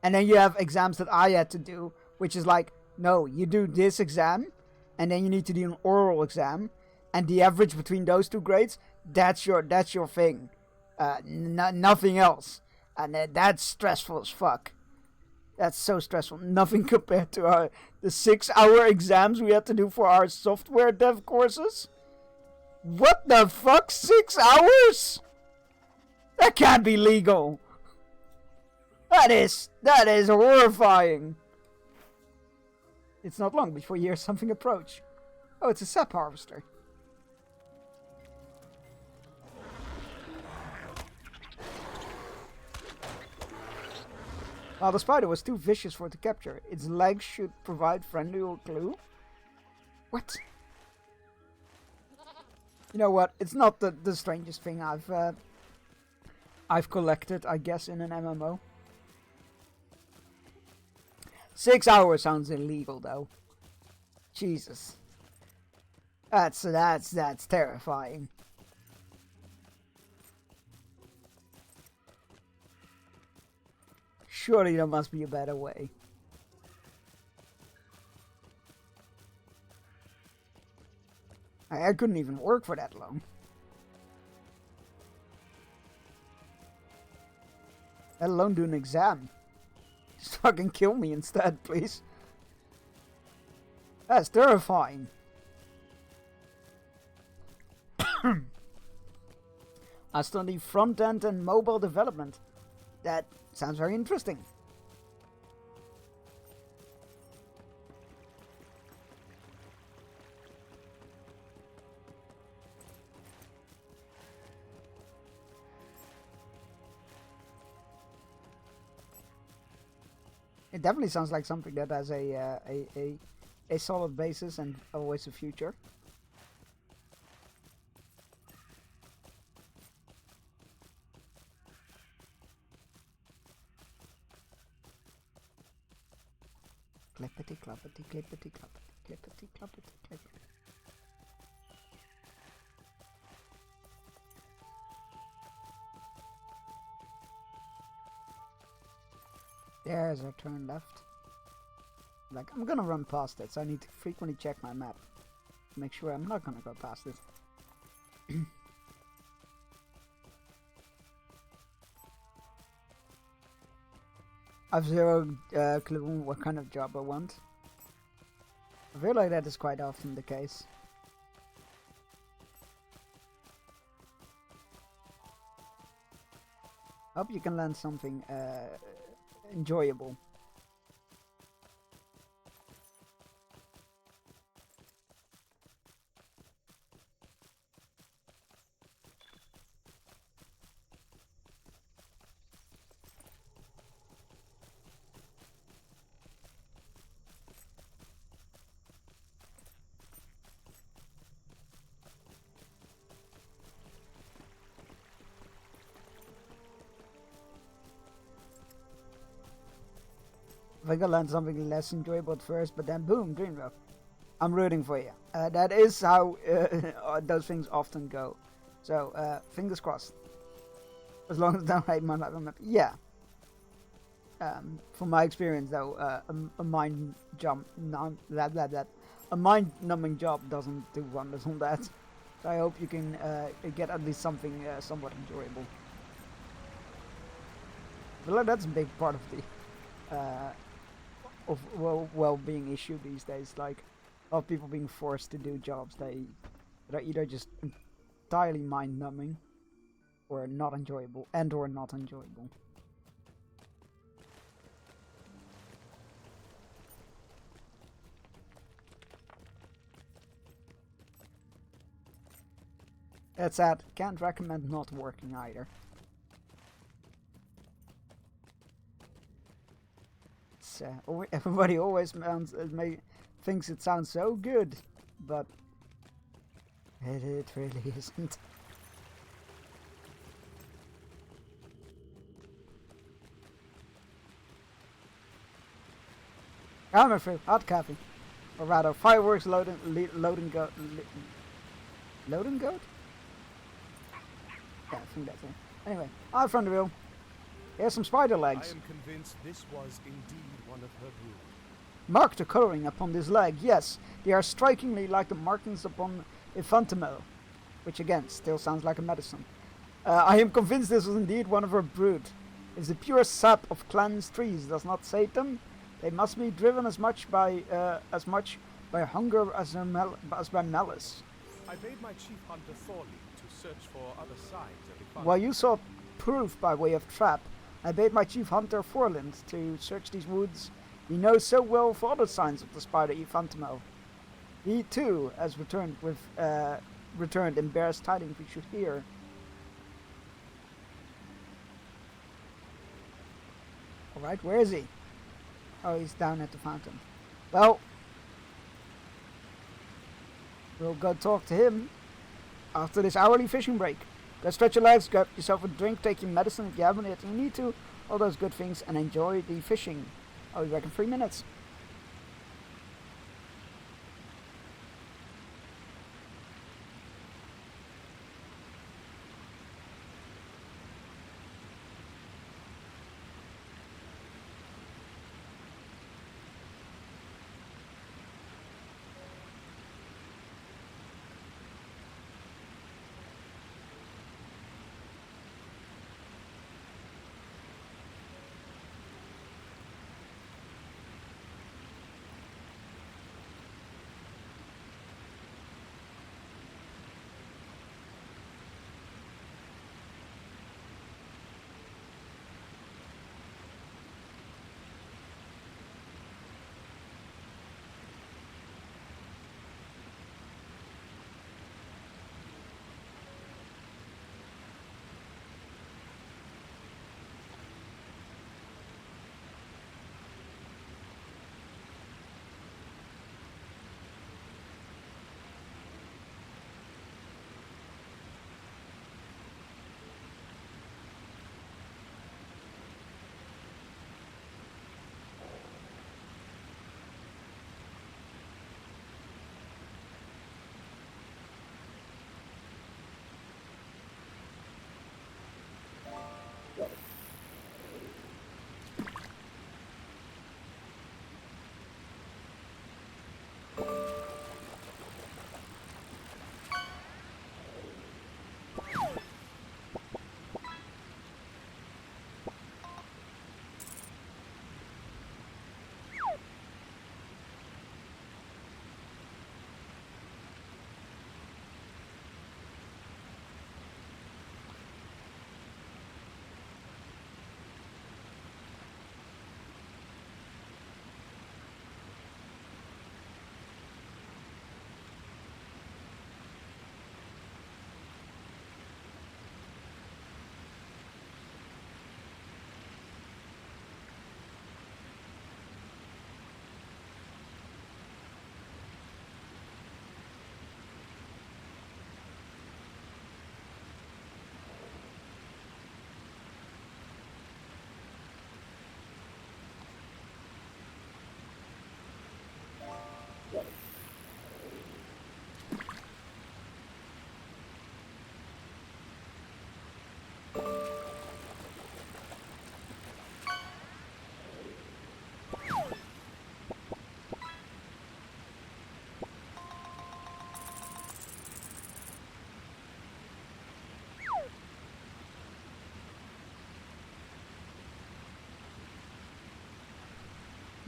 then you have exams that I had to do, which is like, no, you do this exam, and then you need to do an oral exam, and the average between those two grades, that's your thing. Nothing else. And that's stressful as fuck. That's so stressful. Nothing compared to the 6-hour exams we had to do for our software dev courses. What the fuck? 6 hours? That can't be legal. That is horrifying. It's not long before you hear something approach. Oh, it's a sap harvester. While the spider was too vicious for it to capture, its legs should provide friendly clue. What? You know what? It's not the strangest thing I've collected, I guess, in an MMO. 6 hours sounds illegal, though. Jesus. That's terrifying. Surely there must be a better way. I couldn't even work for that long. Let alone do an exam. Just fucking kill me instead, please. That's terrifying. I study front-end and mobile development. That sounds very interesting. It definitely sounds like something that has a solid basis and always a future. Clippity cloppity clippity cloppity clippity cloppity clippity. There's our turn left. Like, I'm gonna run past it, so I need to frequently check my map to make sure I'm not gonna go past it. I've zero clue what kind of job I want. I feel like that is quite often the case. Hope you can land something enjoyable. I think I'll land something less enjoyable at first, but then boom, Dreamville. I'm rooting for you. That is how those things often go. So, fingers crossed. As long as I don't hate my life, I'm happy. Yeah. From my experience, though, a mind-numbing job doesn't do wonders on that. So I hope you can get at least something somewhat enjoyable. But like, that's a big part of the well-being issue these days. Like, of people being forced to do jobs that are either just entirely mind-numbing, or not enjoyable, or not enjoyable. That's sad. Can't recommend not working either. Everybody always thinks it sounds so good, but it really isn't. I'm through hot coffee, or rather fireworks loading goat. Loading goat? Yeah, I think that's it. Anyway, I'm from the wheel. Here's some spider I legs. am convinced this was indeed one of her brood. Mark the coloring upon this leg. Yes, they are strikingly like the markings upon a Fantamo, which again still sounds like a medicine. I am convinced this was indeed one of her brood. If the pure sap of Clan's trees does not sate them, they must be driven as much by hunger as by malice. I bade my chief hunter Thorley to search for other signs of the While you sought proof by way of trap, I bade my chief hunter Forland to search these woods. He knows so well for other signs of the spider Ephantamo. He too has returned and bears tidings we should hear. Alright, where is he? Oh, he's down at the fountain. Well, we'll go talk to him after this hourly fishing break. Go stretch your legs, grab yourself a drink, take your medicine if you haven't yet, and you need to, all those good things, and enjoy the fishing. I'll be back in 3 minutes.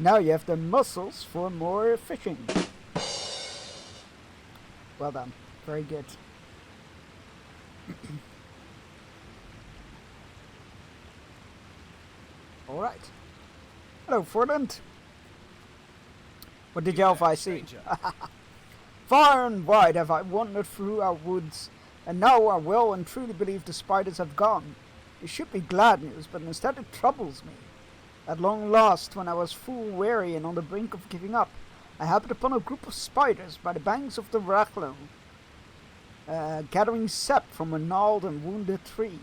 Now you have the muscles for more fishing. Well done. Very good. Alright. Hello, Forland. What did I see? Far and wide have I wandered through our woods, and now I well and truly believe the spiders have gone. It should be glad news, but instead it troubles me. At long last, when I was full weary and on the brink of giving up, I happened upon a group of spiders by the banks of the Rachlo, gathering sap from a gnarled and wounded tree.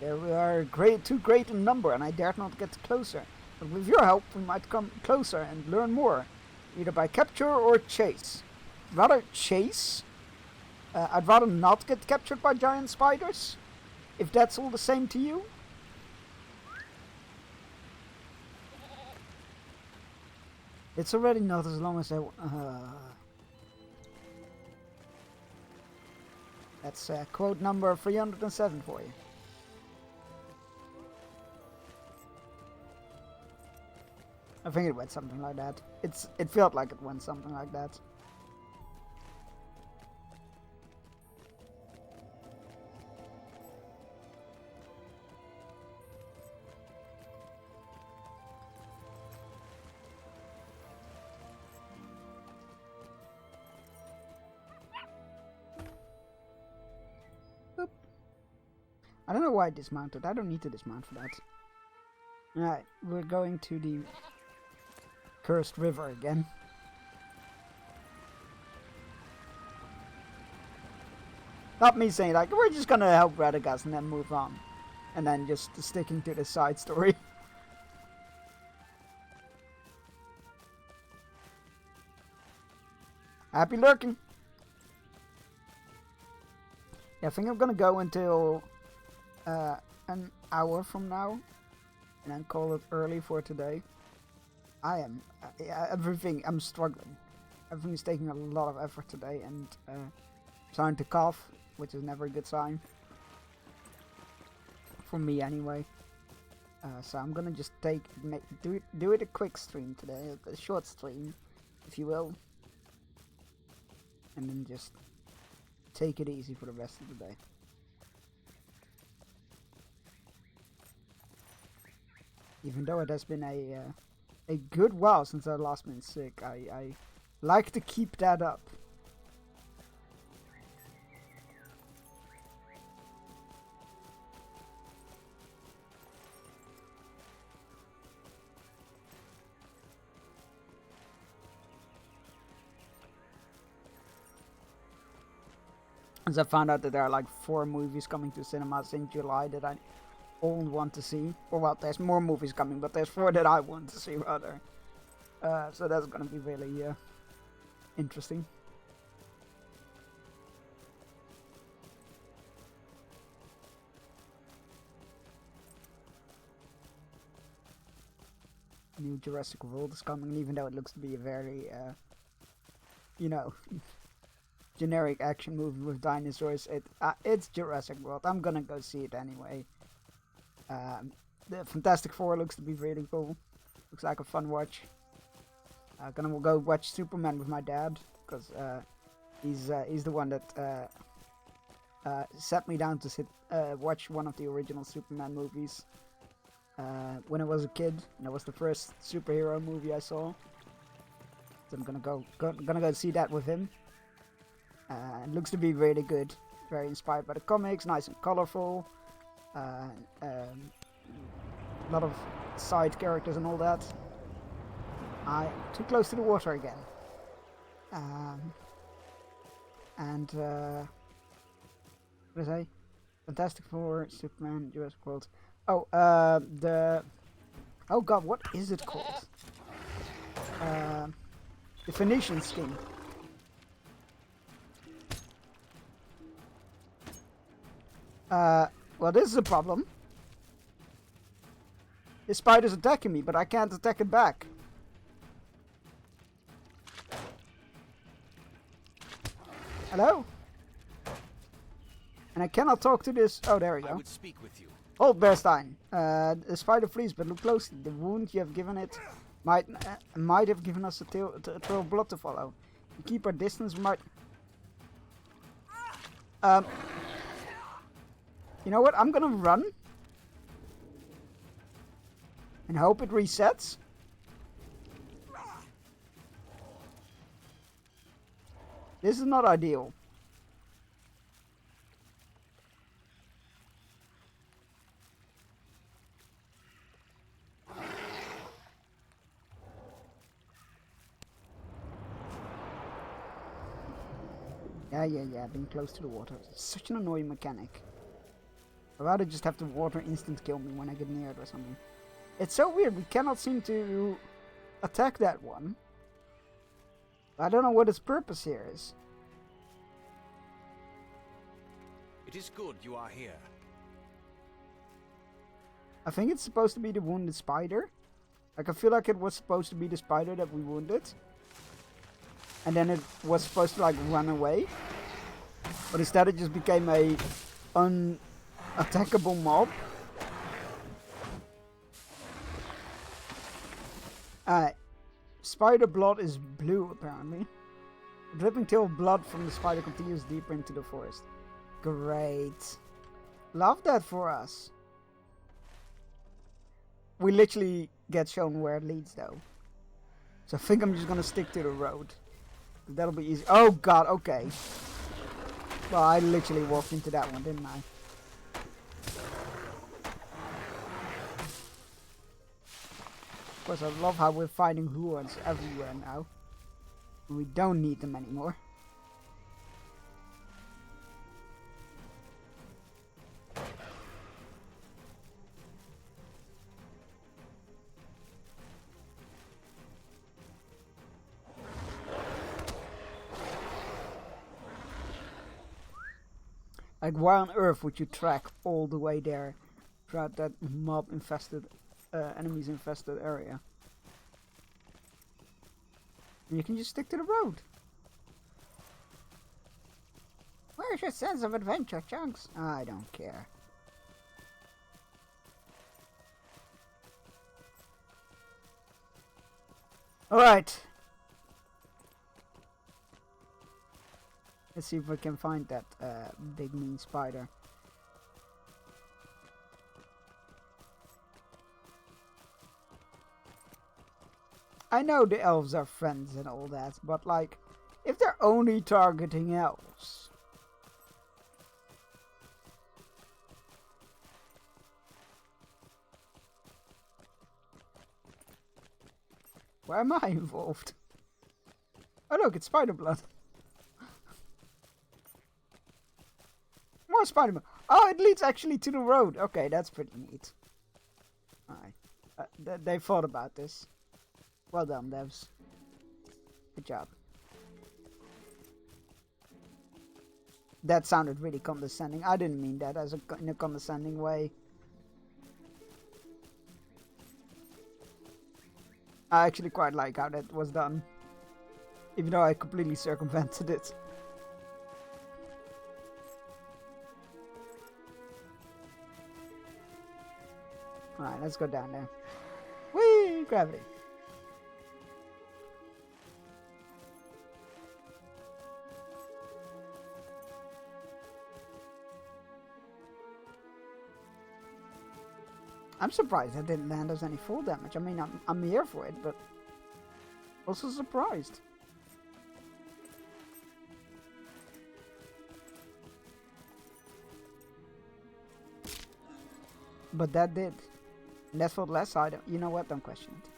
They were too great in number, and I dared not get closer. But with your help, we might come closer and learn more, either by capture or chase. Rather chase? I'd rather not get captured by giant spiders, if that's all the same to you. It's already not as long as I. That's quote number 307 for you. I think it went something like that. It felt like it went something like that. Boop. I don't know why I dismounted. I don't need to dismount for that. Alright, we're going to the Cursed River again. Not me saying like, we're just gonna help Radagast and then move on. And then just sticking to the side story. Happy lurking! Yeah, I think I'm gonna go until an hour from now. And then call it early for today. I am I'm struggling. Everything is taking a lot of effort today, and starting to cough, which is never a good sign for me anyway. So I'm gonna just do it a quick stream today, a short stream, if you will, and then just take it easy for the rest of the day. Even though it has been a good while since I last been sick, I like to keep that up. As I found out that there are like 4 movies coming to cinemas in July that I all want to see. Or well, there's more movies coming, but there's 4 that I want to see rather. So that's gonna be really interesting. New Jurassic World is coming, even though it looks to be a very, you know, generic action movie with dinosaurs. It's Jurassic World. I'm gonna go see it anyway. The Fantastic Four looks to be really cool. Looks like a fun watch. Gonna go watch Superman with my dad, because he's the one that sat me down to watch one of the original Superman movies when I was a kid. And that was the first superhero movie I saw. So I'm gonna go see that with him. It looks to be really good. Very inspired by the comics, nice and colorful. A lot of side characters and all that. I'm too close to the water again. What did I say? Fantastic Four, Superman, Jurassic World. Oh, oh god, what is it called? The Phoenician Skin. Well, this is a problem. The spider's attacking me, but I can't attack it back. Hello? And I cannot talk to this. Oh, there we go. I would speak with you. Hold, Bearstein. The spider flees, but look closely. The wound you have given it might have given us a trail of blood to follow. You keep our distance, might. You know what? I'm gonna run and hope it resets. This is not ideal. Yeah, being close to the water. It's such an annoying mechanic. I'd rather just have the water instant kill me when I get near it or something. It's so weird, we cannot seem to attack that one. I don't know what its purpose here is. It is good you are here. I think it's supposed to be the wounded spider. Like, I feel like it was supposed to be the spider that we wounded. And then it was supposed to, like, run away. But instead it just became a unattackable mob. Alright. Spider blood is blue, apparently. The dripping tail of blood from the spider continues deeper into the forest. Great. Love that for us. We literally get shown where it leads, though. So I think I'm just gonna stick to the road. That'll be easy. Oh god, okay. Well, I literally walked into that one, didn't I? Of course, I love how we're finding Huans everywhere now. And we don't need them anymore. Like, why on earth would you track all the way there throughout that mob-infested, enemies-infested area? And you can just stick to the road. Where's your sense of adventure, Chunks? I don't care. Alright. Let's see if we can find that big mean spider. I know the elves are friends and all that, but like, if they're only targeting elves. Why am I involved? Oh look, it's spider blood. More Spider-Man. Oh, it leads actually to the road. Okay, that's pretty neat. Alright. They thought about this. Well done, devs. Good job. That sounded really condescending. I didn't mean that as in a condescending way. I actually quite like how that was done. Even though I completely circumvented it. Alright, let's go down there. Whee! Gravity. I'm surprised that didn't land us any full damage. I mean, I'm here for it, but also surprised. But that did. And that's for the last side. You know what? Don't question it.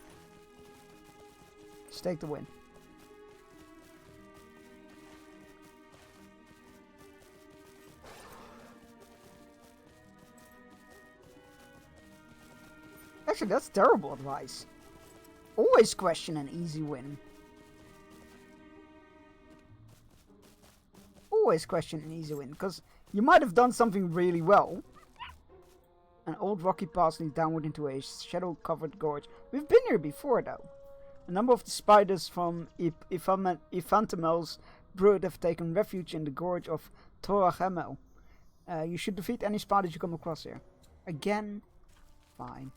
Just take the win. Actually, that's terrible advice. Always question an easy win. Always question an easy win, because you might have done something really well. An old rocky path leads downward into a shadow-covered gorge. We've been here before, though. A number of the spiders from Iphantamel's brood have taken refuge in the gorge of Toraghamel. You should defeat any spiders you come across here. Again? Fine.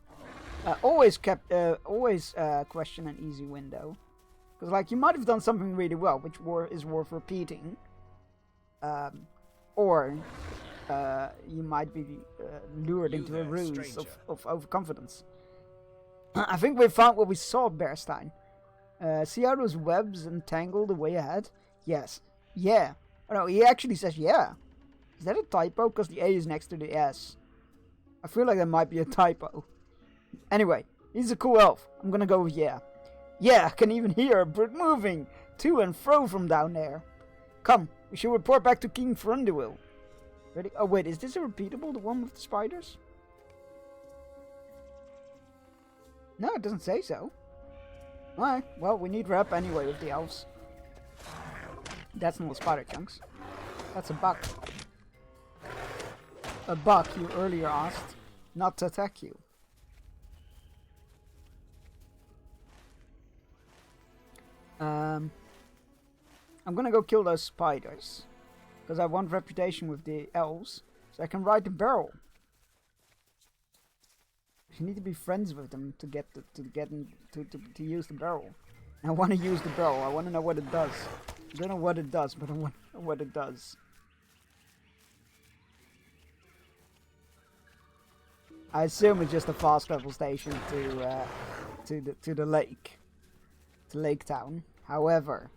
Always question an easy win, though. Because, like, you might have done something really well, which is worth repeating. Or you might be lured into a ruse of overconfidence. I think we found what we saw, Bearstein. See how those webs entangle the way ahead? Yes. Yeah. Oh, no, he actually says yeah. Is that a typo? Because the A is next to the S. I feel like that might be a typo. Anyway, he's a cool elf. I'm gonna go with yeah. Yeah, I can even hear a bird moving to and fro from down there. Come, we should report back to King Thranduil. Ready? Oh wait, is this a repeatable, the one with the spiders? No, it doesn't say so. Alright, well, we need rep anyway with the elves. That's not a spider, Chunks. That's a buck. A buck you earlier asked not to attack you. I'm gonna go kill those spiders. Because I want reputation with the elves. So I can ride the barrel. You need to be friends with them to get to use the barrel. I want to use the barrel. I want to know what it does. I don't know what it does, but I want to know what it does. I assume it's just a fast travel station to the lake, to Lake Town. However,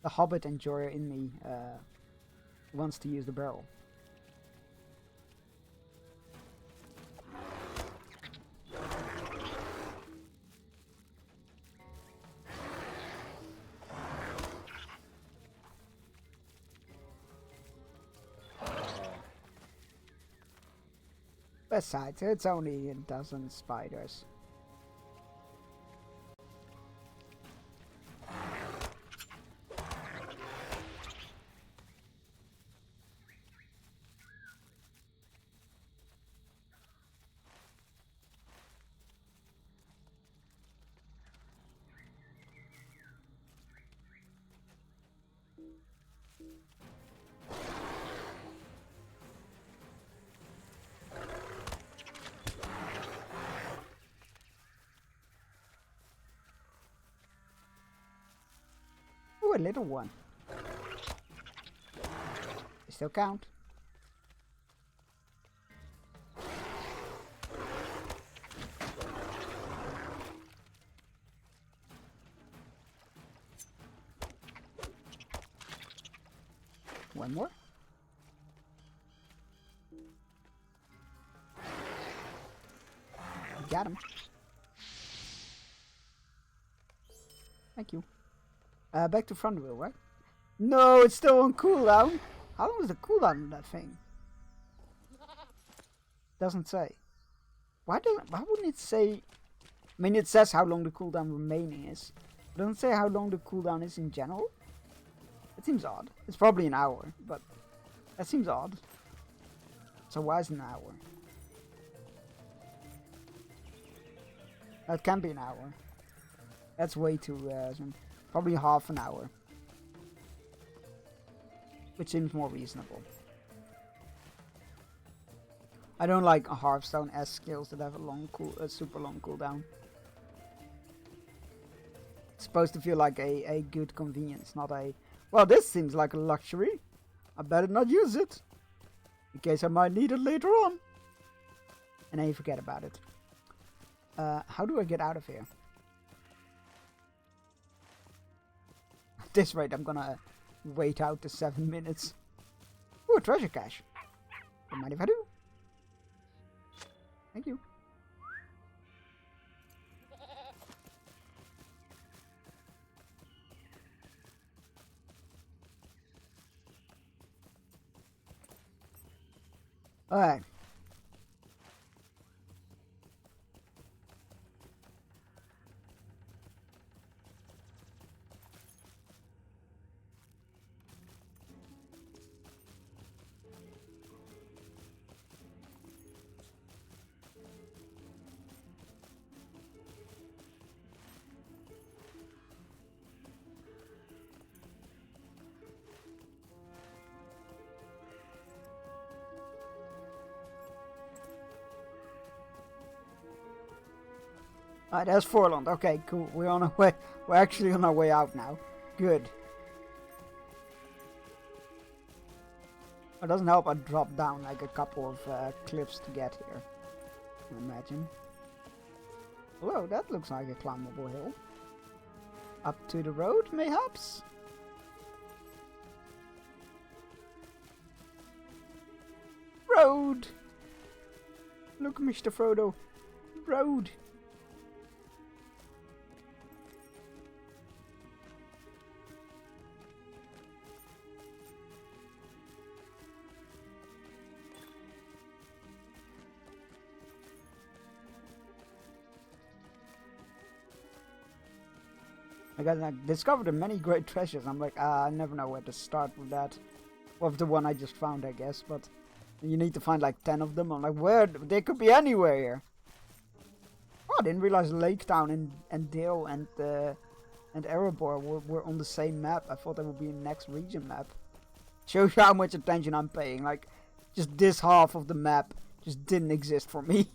the Hobbit enjoyer in me wants to use the barrel. Besides, it's only a dozen spiders. Ooh, a little one. They still count. One more. Got him. Thank you. Back to front wheel, right? No, it's still on cooldown. How long is the cooldown on that thing? Doesn't say. Why wouldn't it say? I mean, it says how long the cooldown remaining is. It doesn't say how long the cooldown is in general. It seems odd. It's probably an hour, but that seems odd. So why is it an hour? That can be an hour. That's way too probably half an hour, which seems more reasonable. I don't like Hearthstone-esque skills that have a super long cooldown. It's supposed to feel like a good convenience, not a, well, this seems like a luxury. I better not use it, in case I might need it later on. And then you forget about it. How do I get out of here? At this rate, I'm gonna wait out the 7 minutes. Ooh, treasure cache. Don't mind if I do. Thank you. Alright. Alright, there's Forland. Okay, cool. We're on our way. We're actually on our way out now. Good. It doesn't help I drop down like a couple of cliffs to get here. I imagine. Whoa, that looks like a climbable hill. Up to the road, mayhaps? Road! Look, Mr. Frodo. Road! I discovered many great treasures. I'm like, I never know where to start with that. Well, the one I just found, I guess, but You need to find like 10 of them. I'm like, where? They could be anywhere here. Oh, I didn't realize Lake Town and Dale and Erebor were on the same map. I thought that would be a next region map. Shows you how much attention I'm paying. Like, just this half of the map just didn't exist for me.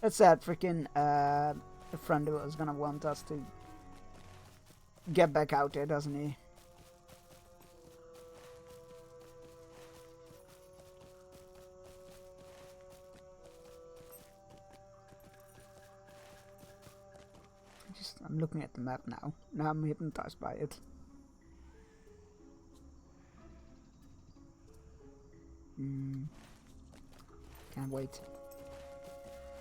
That's sad. Freaking a friend who is gonna want us to get back out there, doesn't he? I'm looking at the map now. Now I'm hypnotized by it. Can't wait.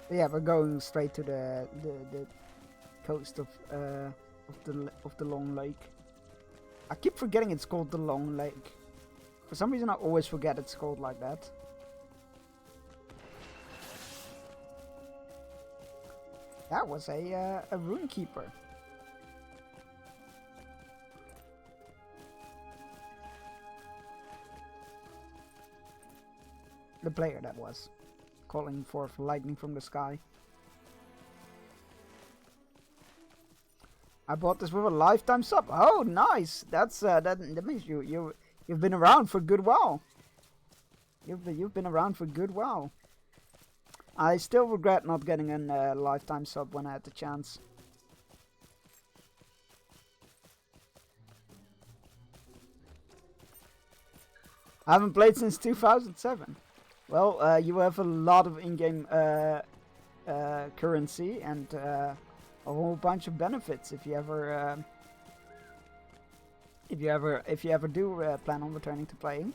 But yeah, we're going straight to the coast of the Long Lake. I keep forgetting it's called the Long Lake. For some reason, I always forget it's called like that. That was a Runekeeper. The player that was. Calling forth lightning from the sky. I bought this with a lifetime sub. Oh, nice! That's that means you've been around for a good while. You've been around for a good while. I still regret not getting a lifetime sub when I had the chance. I haven't played since 2007. Well, you have a lot of in-game currency and a whole bunch of benefits if you ever do plan on returning to playing.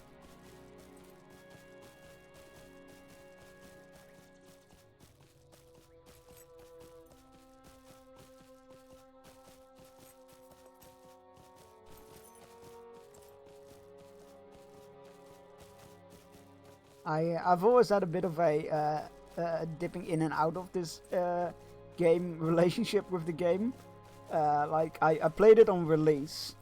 I've always had a bit of a dipping in and out of this game relationship with the game. Like I played it on release,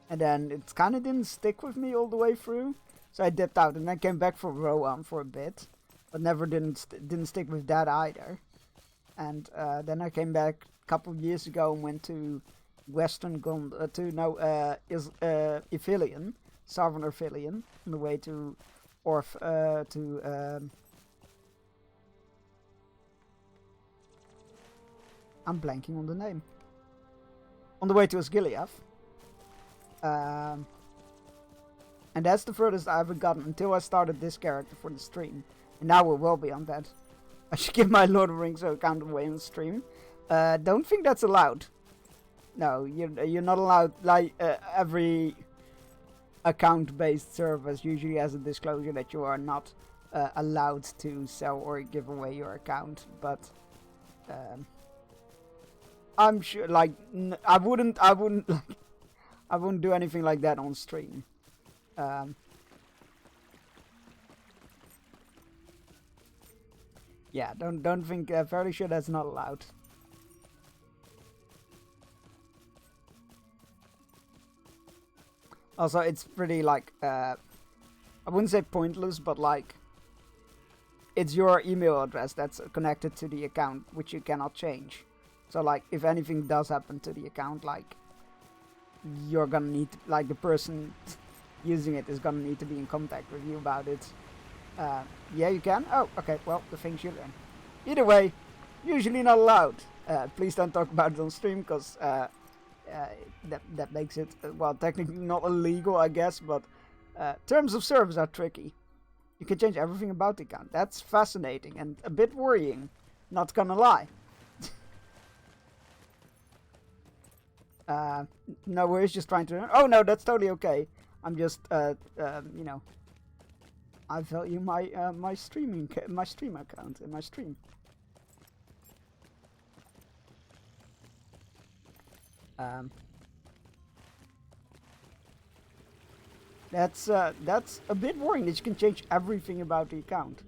and then it kind of didn't stick with me all the way through, so I dipped out and then came back for Roam for a bit, but didn't stick with that either. And then I came back a couple of years ago and went to Western Ithilien, Southern Ithilien, on the way to I'm blanking on the name. On the way to Osgiliath. And that's the furthest I ever gotten until I started this character for the stream. And now we're well beyond that. I should give my Lord of the Rings account away on stream. Don't think that's allowed. No, you're not allowed. Like every account-based service usually has a disclosure that you are not allowed to sell or give away your account, but I'm sure, like, I wouldn't do anything like that on stream. Yeah, don't think. Fairly sure that's not allowed. Also, it's pretty, like, I wouldn't say pointless, but, like, it's your email address that's connected to the account, which you cannot change. So, like, if anything does happen to the account, like, you're gonna need to, like, the person using it is gonna need to be in contact with you about it. Yeah, you can? Oh, okay, well, the things you learn. Either way, usually not allowed. Please don't talk about it on stream, because, that makes it, well, technically not illegal, I guess, but terms of service are tricky. You can change everything about the account. That's fascinating and a bit worrying, not gonna lie. No worries, just trying to... Oh no, that's totally okay. I'm just, you know, I value my my stream account and my stream. That's a bit worrying that you can change everything about the account.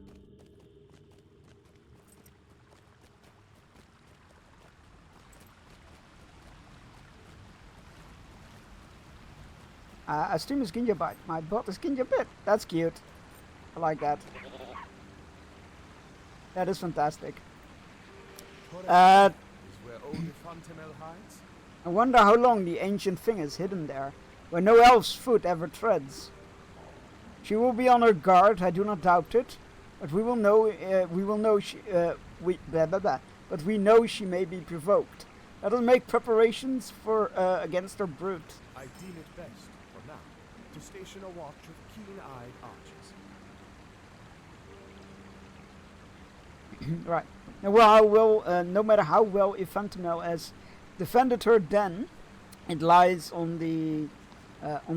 I stream is Ginja Bite. My bot is Ginja Bit. That's cute. I like that. That is fantastic. Torres is where old Fontenelle hides. I wonder how long the ancient thing is hidden there, where no elf's foot ever treads. She will be on her guard, I do not doubt it, but we will know. But we know she may be provoked. Let us make preparations for against her brute. I deem it best, for now, to station a watch of keen-eyed archers. Right. Now, well, I will, no matter how well Efantamel has defended her den, it lies on the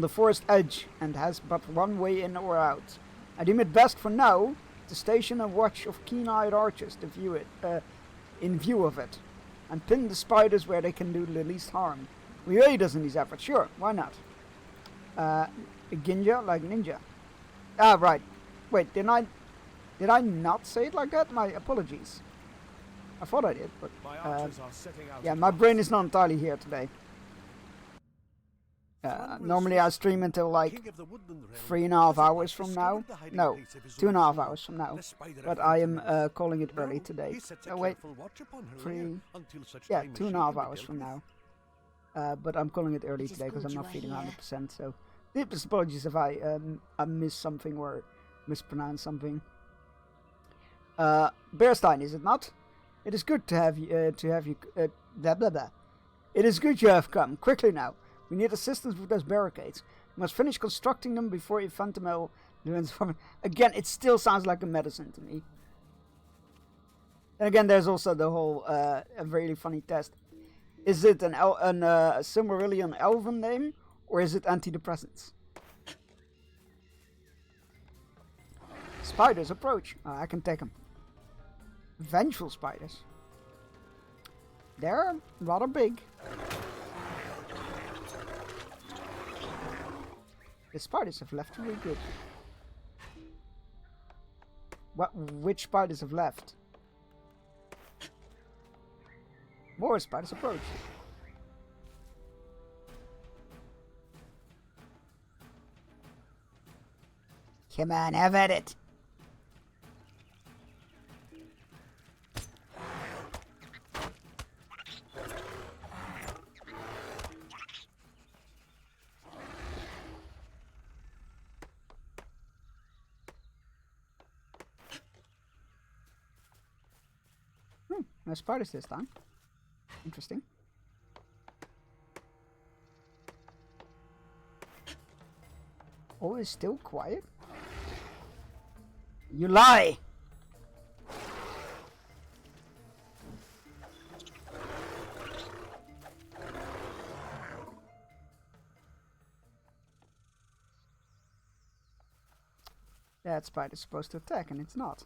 forest edge and has but one way in or out. I deem it best for now to station a watch of keen-eyed archers to view it, in view of it, and pin the spiders where they can do the least harm. We aid us in these efforts, sure, why not? Ginja like ninja. Ah, right. Wait, did I not say it like that? My apologies. I thought I did, but My archers are setting out. yeah, my brain is not entirely here today. Normally I stream until like King of the Woodland Realm 3.5 hours has from discovered now. the hiding No, place of his 2.5 own hours son, from now. the spider But of I am Fontenelle. calling it early Now, today. he sets a Oh wait, careful watch upon her 3. lair until such Yeah, time as 2.5 she can be hours dealt from with. now. But I'm calling it early It is today because good I'm you not are feeling here. 100%. So, deepest apologies if I missed something or mispronounced something. Bearstein, is it not? It is good to have you. Blah blah blah. It is good you have come. Quickly now. We need assistance with those barricades. We must finish constructing them before Efantamel learns from it. Again, it still sounds like a medicine to me. And again, there's also the whole a really funny test. Is it a Silmarillion elven name, or is it antidepressants? Spiders approach. I can take them. Vengeful spiders. They're rather big. The spiders have left really good. Which spiders have left? More spiders approach. Come on, have at it. No spiders this time. Interesting. Oh, it's still quiet? You lie! That spider's supposed to attack and it's not.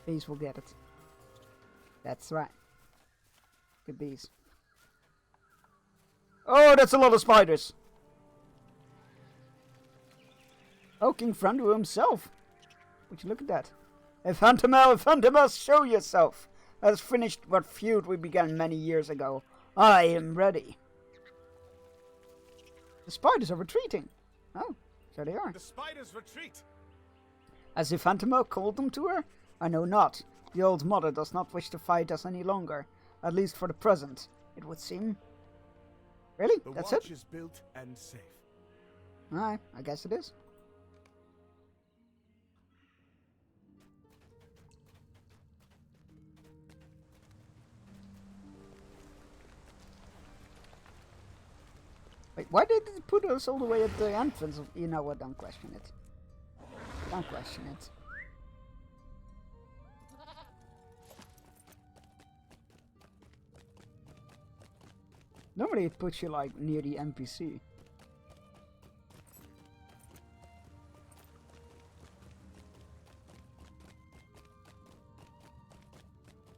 Bees will get it. That's right. Good bees. Oh, that's a lot of spiders! Oh, King Thranduil himself! Would you look at that? Efantamel, show yourself! Let us finish what feud we began many years ago. I am ready. The spiders are retreating. Oh, so they are. The spiders retreat. As Efantamel called them to her? I know not. The old mother does not wish to fight us any longer. At least for the present, it would seem. Really? The That's watch it? is built and safe. Alright, I guess it is. Wait, why did it put us all the way at the entrance of... You know what, don't question it. Don't question it. Normally it puts you like near the NPC.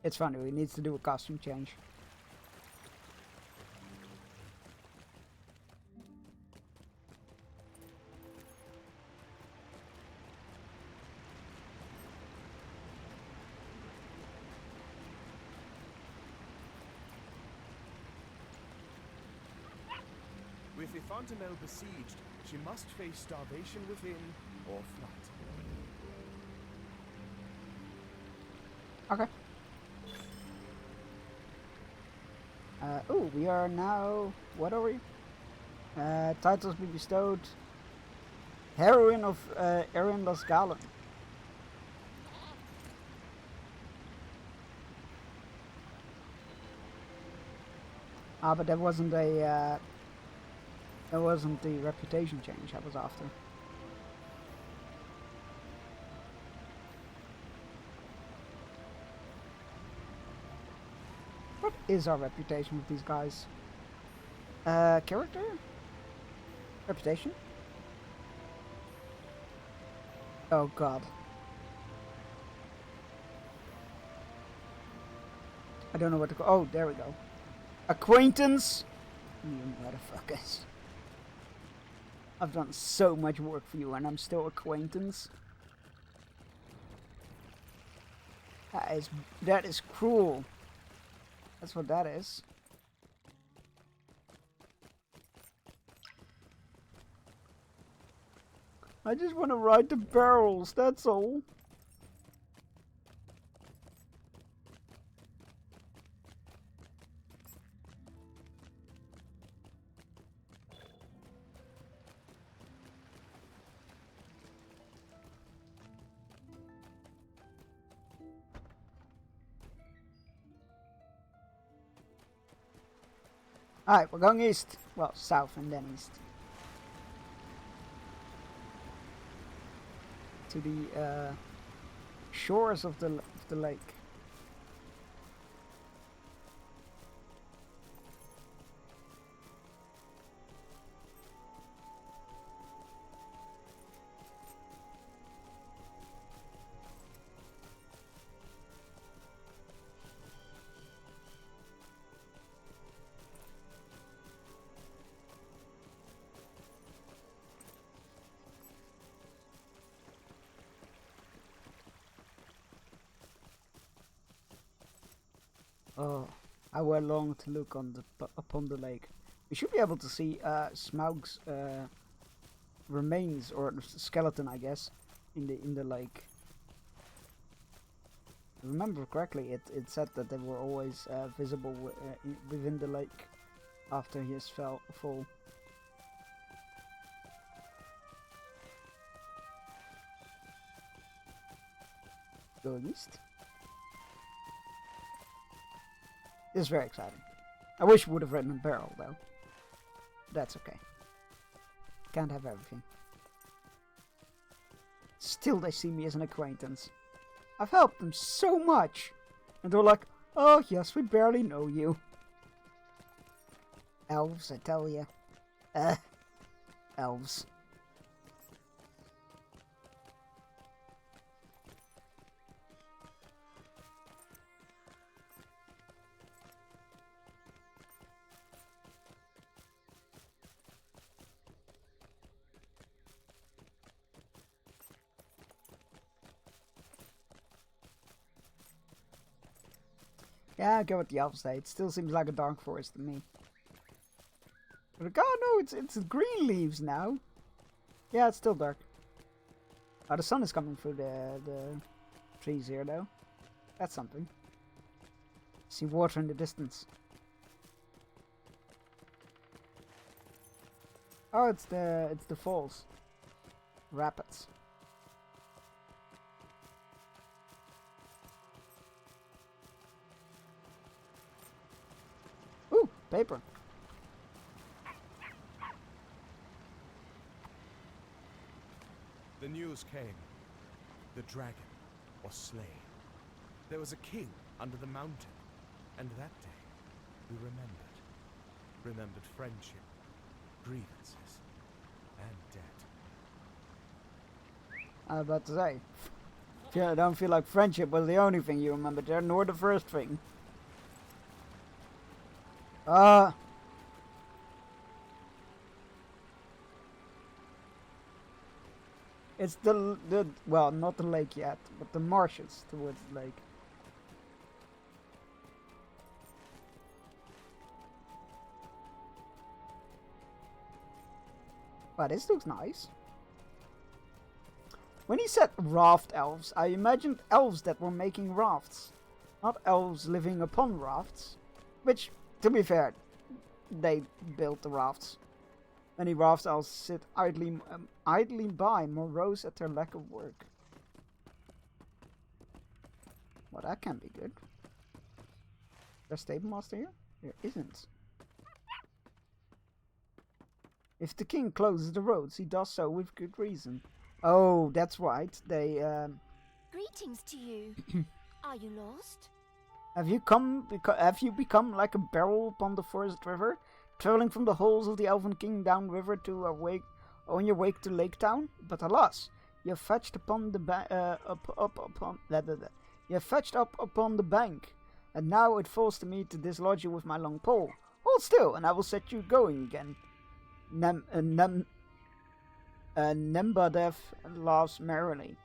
It's funny, he needs to do a costume change. With the Fontanelle besieged, she must face starvation within or flight. Okay. Oh, we are now. What are we? Titles be bestowed. Heroine of Erin Las Galen. Ah, but that wasn't a. That wasn't the reputation change I was after. What is our reputation with these guys? Character? Reputation? Oh god. I don't know what to call. Oh, there we go. Acquaintance? You motherfuckers. I've done so much work for you and I'm still acquaintance. That is cruel. That's what that is. I just want to ride the barrels, that's all. Alright, we're going east. Well, south and then east. To the shores of the lake. Oh, I will long to look on upon the lake. We should be able to see Smaug's remains or skeleton, I guess, in the lake. If I remember correctly, it said that they were always visible within the lake after his fall. Go east. This is very exciting. I wish we would have written a barrel, though. That's okay. Can't have everything. Still, they see me as an acquaintance. I've helped them so much. And they're like, oh yes, we barely know you. Elves, I tell ya. Elves. Yeah, I get what the elves say. It still seems like a dark forest to me. But oh no, it's green leaves now. Yeah, it's still dark. Oh, the sun is coming through the trees here, though. That's something. See water in the distance. Oh, it's the falls, rapids. Ooh, paper. The news came. The dragon was slain. There was a king under the mountain, and that day we remembered. Remembered friendship, grievances, and debt. I was about to say, I don't feel like friendship was the only thing you remembered there, nor the first thing. It's the well, not the lake yet, but the marshes towards the lake. Wow, this looks nice. When he said raft elves, I imagined elves that were making rafts. Not elves living upon rafts. Which, to be fair, they built the rafts. Many raft elves sit idly by, morose at their lack of work. Well, that can be good. There's a stable master here? There isn't. If the king closes the roads, he does so with good reason. Oh, that's right. They, Greetings to you. Are you lost? Have you become like a barrel upon the forest river, traveling from the halls of the Elven King downriver to on your way to Lake Town? But alas, you have fetched upon the you have fetched up upon the bank, and now it falls to me to dislodge you with my long pole. Hold still, and I will set you going again. Nembadev laughs merrily.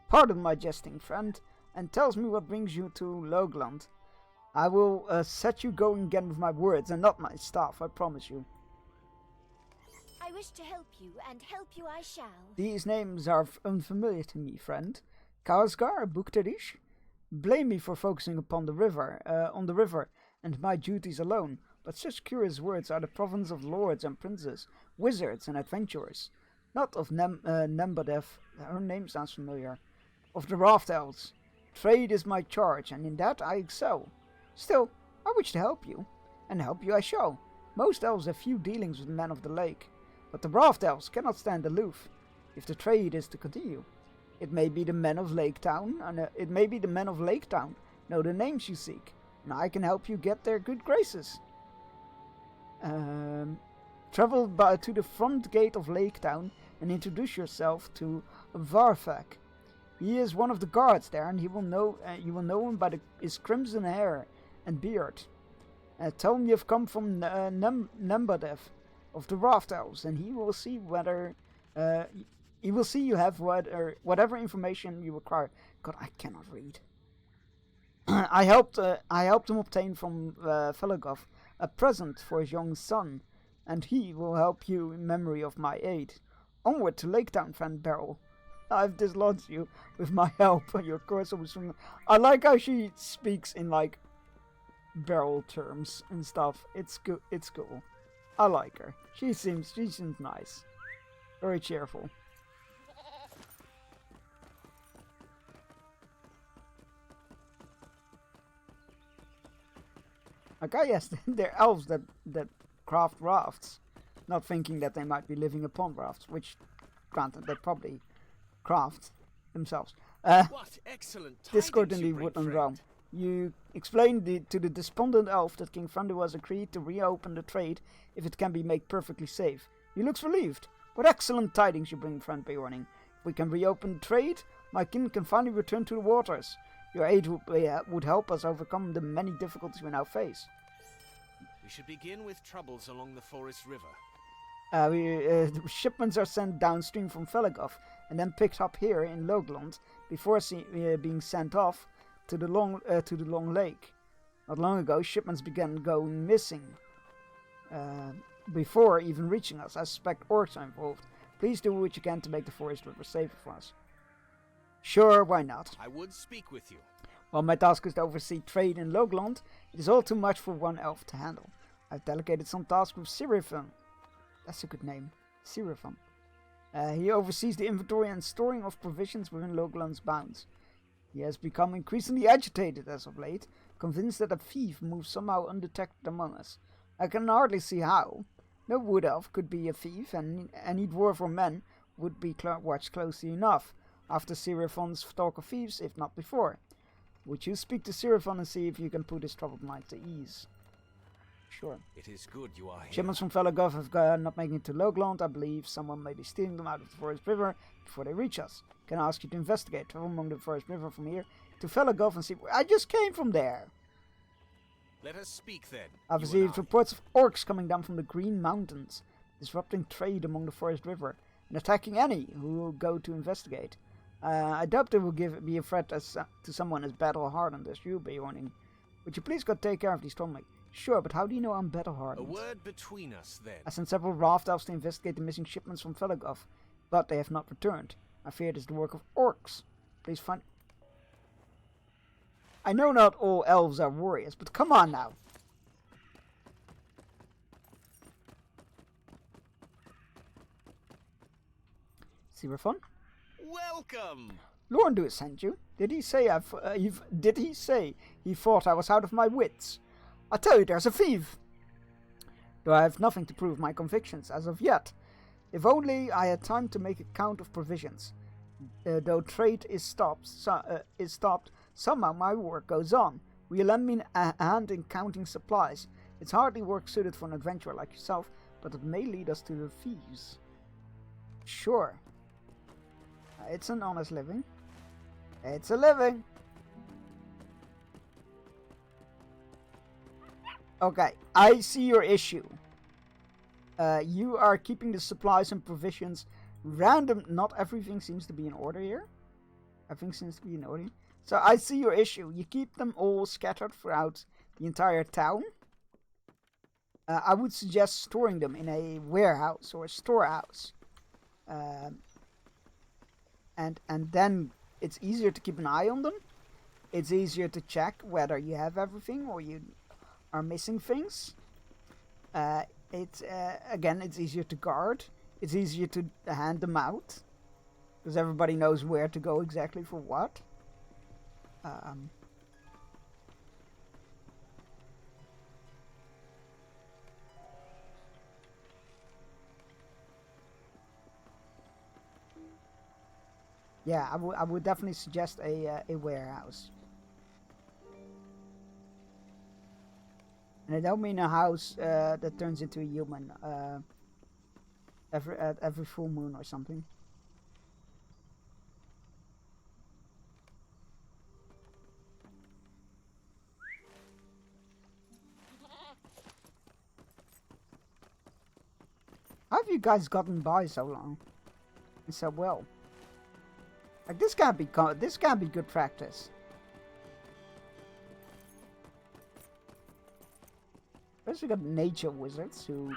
Pardon my jesting, friend, and tells me what brings you to Logland. I will set you going again with my words and not my staff, I promise you. I wish to help you, and help you I shall. These names are unfamiliar to me, friend. Karsgar, Buktarish? Blame me for focusing upon the river, and my duties alone, but such curious words are the province of lords and princes, wizards and adventurers. Not of Nembadev, her name sounds familiar. Of the raft elves. Trade is my charge, and in that I excel. Still, I wish to help you, and help you I shall. Most elves have few dealings with men of the lake, but the raft elves cannot stand aloof, if the trade is to continue. It may be the men of Lake Town, know the names you seek, and I can help you get their good graces. Travel to the front gate of Lake Town and introduce yourself to Varfak. He is one of the guards there, and you will know him by his crimson hair and beard. Tell him you've come from Nembadev of the Raft Elves, and he will see you have whatever information you require. God, I cannot read. I helped him obtain from Felagov a present for his young son, and he will help you in memory of my aid. Onward to Lake Town, friend Beryl. I've dislodged you with my help. Your course was from. I like how she speaks in like Beryl terms and stuff. It's good. It's cool. I like her. She seems nice. Very cheerful. Okay, yes, they're elves that craft rafts, not thinking that they might be living upon rafts, which, granted, they probably craft themselves. What excellent Discord in tidings the you bring, Woodland friend. Realm. You explained to the despondent elf that King Thranduil has agreed to reopen the trade if it can be made perfectly safe. He looks relieved. What excellent tidings you bring, friend Beorning. If we can reopen the trade, my kin can finally return to the waters. Your aid would help us overcome the many difficulties we now face. We should begin with troubles along the Forest River. The shipments are sent downstream from Felagov and then picked up here in Logland before being sent off to the long lake. Not long ago, shipments began going missing. Before even reaching us, I suspect orcs are involved. Please do what you can to make the Forest River safer for us. Sure, why not? I would speak with you. While my task is to oversee trade in Logland, it is all too much for one elf to handle. I've delegated some tasks with Sirifan. That's a good name. Sirifan. He oversees the inventory and storing of provisions within Logland's bounds. He has become increasingly agitated as of late, convinced that a thief moves somehow undetected among us. I can hardly see how. No wood elf could be a thief, and any dwarf or man would be watched closely enough after Sirifan's talk of thieves, if not before. Would you speak to Sirifan and see if you can put his troubled mind to ease? Sure. It is good you are here. Shipments from Felagov have not making it to Logland. I believe someone may be stealing them out of the Forest River before they reach us. Can I ask you to investigate? Travel along the Forest River from here to Felagov and see. I just came from there. Let us speak then. I've you and received I. reports of orcs coming down from the Green Mountains, disrupting trade along the Forest River and attacking any who will go to investigate. I doubt they will be a threat to someone as battle-hardened as you, Beorning. Would you please go take care of these trouble? Sure, but how do you know I'm better A hardened? word between us, then. I sent several raft elves to investigate the missing shipments from Felagov, but they have not returned. I fear it is the work of orcs. Please find... I know not all elves are warriors, but come on now. Zero fun? Welcome! Lorndu sent you. Did he say did he say he thought I was out of my wits? I tell you, there's a thief. Though I have nothing to prove my convictions as of yet. If only I had time to make a count of provisions. Though trade is stopped, somehow my work goes on. Will you lend me a hand in counting supplies? It's hardly work suited for an adventurer like yourself, but it may lead us to the thieves. Sure. It's an honest living. It's a living. Okay, I see your issue. You are keeping the supplies and provisions random. Not everything seems to be in order here. Everything seems to be in order. So I see your issue. You keep them all scattered throughout the entire town. I would suggest storing them in a warehouse or a storehouse. And then it's easier to keep an eye on them. It's easier to check whether you have everything or you are missing things. Again, it's easier to guard. It's easier to hand them out because everybody knows where to go exactly for what. Yeah, I would definitely suggest a warehouse. And I don't mean a house that turns into a human every full moon or something. How have you guys gotten by so long and so well? Like this can't be good practice. First we got nature wizards who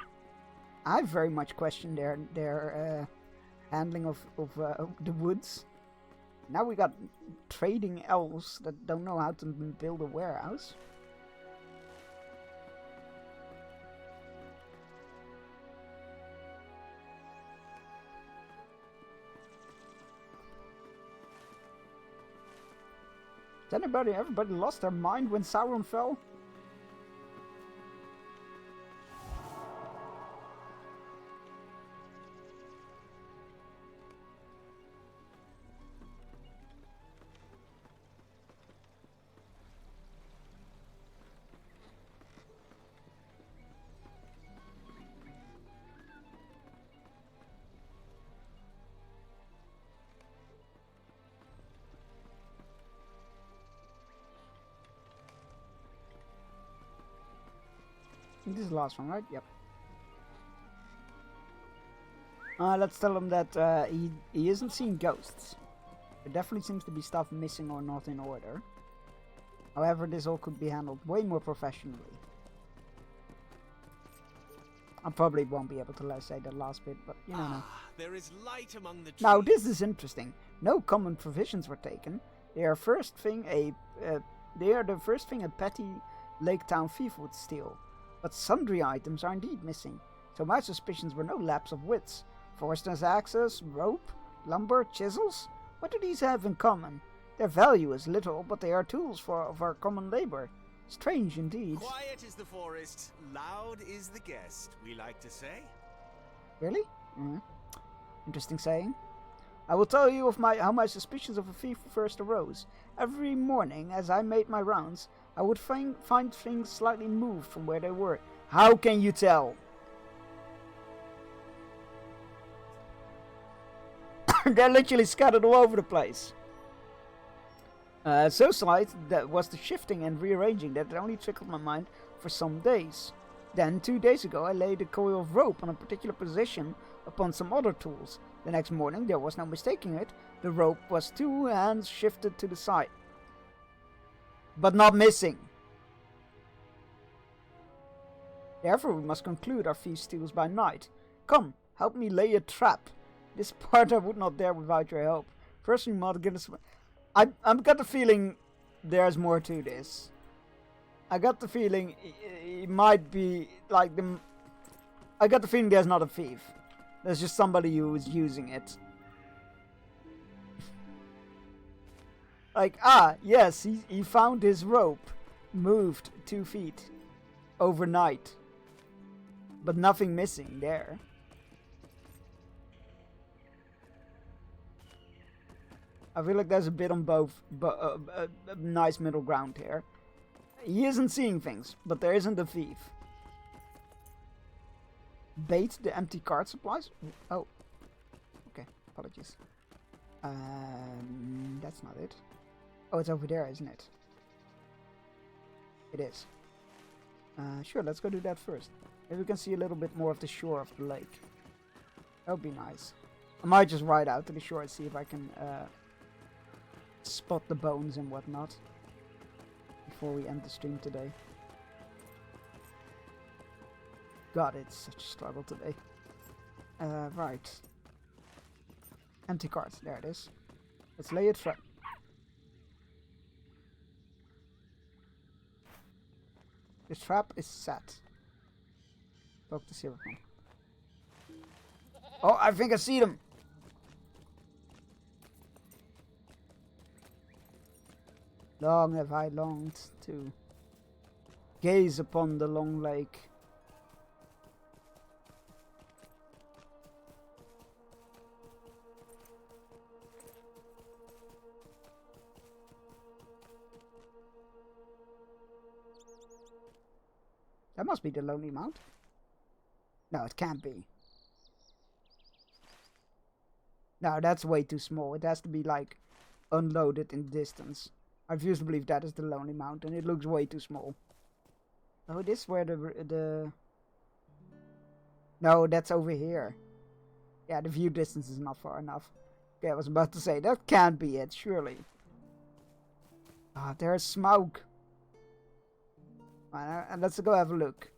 I very much question their handling of the woods. Now we got trading elves that don't know how to build a warehouse. Everybody lost their mind when Sauron fell? This is the last one, right? Yep. Let's tell him that he isn't seeing ghosts. There definitely seems to be stuff missing or not in order. However, this all could be handled way more professionally. I probably won't be able to say the last bit, but you know. There is light among the trees. Now this is interesting. No common provisions were taken. They are the first thing a petty Lake Town thief would steal. But sundry items are indeed missing, so my suspicions were no lapse of wits. Forster's axes, rope, lumber, chisels? What do these have in common? Their value is little, but they are tools for our common labor. Strange indeed. Quiet is the forest, loud is the guest, we like to say. Really? Interesting saying. I will tell you of how my suspicions of a thief first arose. Every morning, as I made my rounds, I would find things slightly moved from where they were. How can you tell? They're literally scattered all over the place. So slight that was the shifting and rearranging that it only trickled my mind for some days. Then, 2 days ago, I laid a coil of rope on a particular position upon some other tools. The next morning, there was no mistaking it. The rope was 2 hands shifted to the side. But not missing. Therefore we must conclude our thief steals by night. Come, help me lay a trap. This part I would not dare without your help. First we must get us... I've got the feeling there's more to this. I got the feeling he might be like the... I got the feeling there's not a thief. There's just somebody who is using it. Like, yes, he found his rope. Moved 2 feet. Overnight. But nothing missing there. I feel like there's a bit on both, but a nice middle ground here. He isn't seeing things, but there isn't a thief. Bait the empty card supplies? Oh. Okay, apologies. That's not it. Oh, it's over there, isn't it? It is. Sure, let's go do that first. Maybe we can see a little bit more of the shore of the lake. That would be nice. I might just ride out to the shore and see if I can spot the bones and whatnot before we end the stream today. God, it's such a struggle today. Right. Empty cards, there it is. Let's lay it flat. The trap is set. Talk to Silverman. Oh, I think I see them! Long have I longed to gaze upon the long lake. That must be the Lonely Mount. No, it can't be. No, that's way too small. It has to be like unloaded in distance. I refuse to believe that is the Lonely Mountain. It looks way too small. Oh, this is where the... No, that's over here. Yeah, the view distance is not far enough. Okay, I was about to say, that can't be it, surely. Ah, there's smoke. And let's go have a look.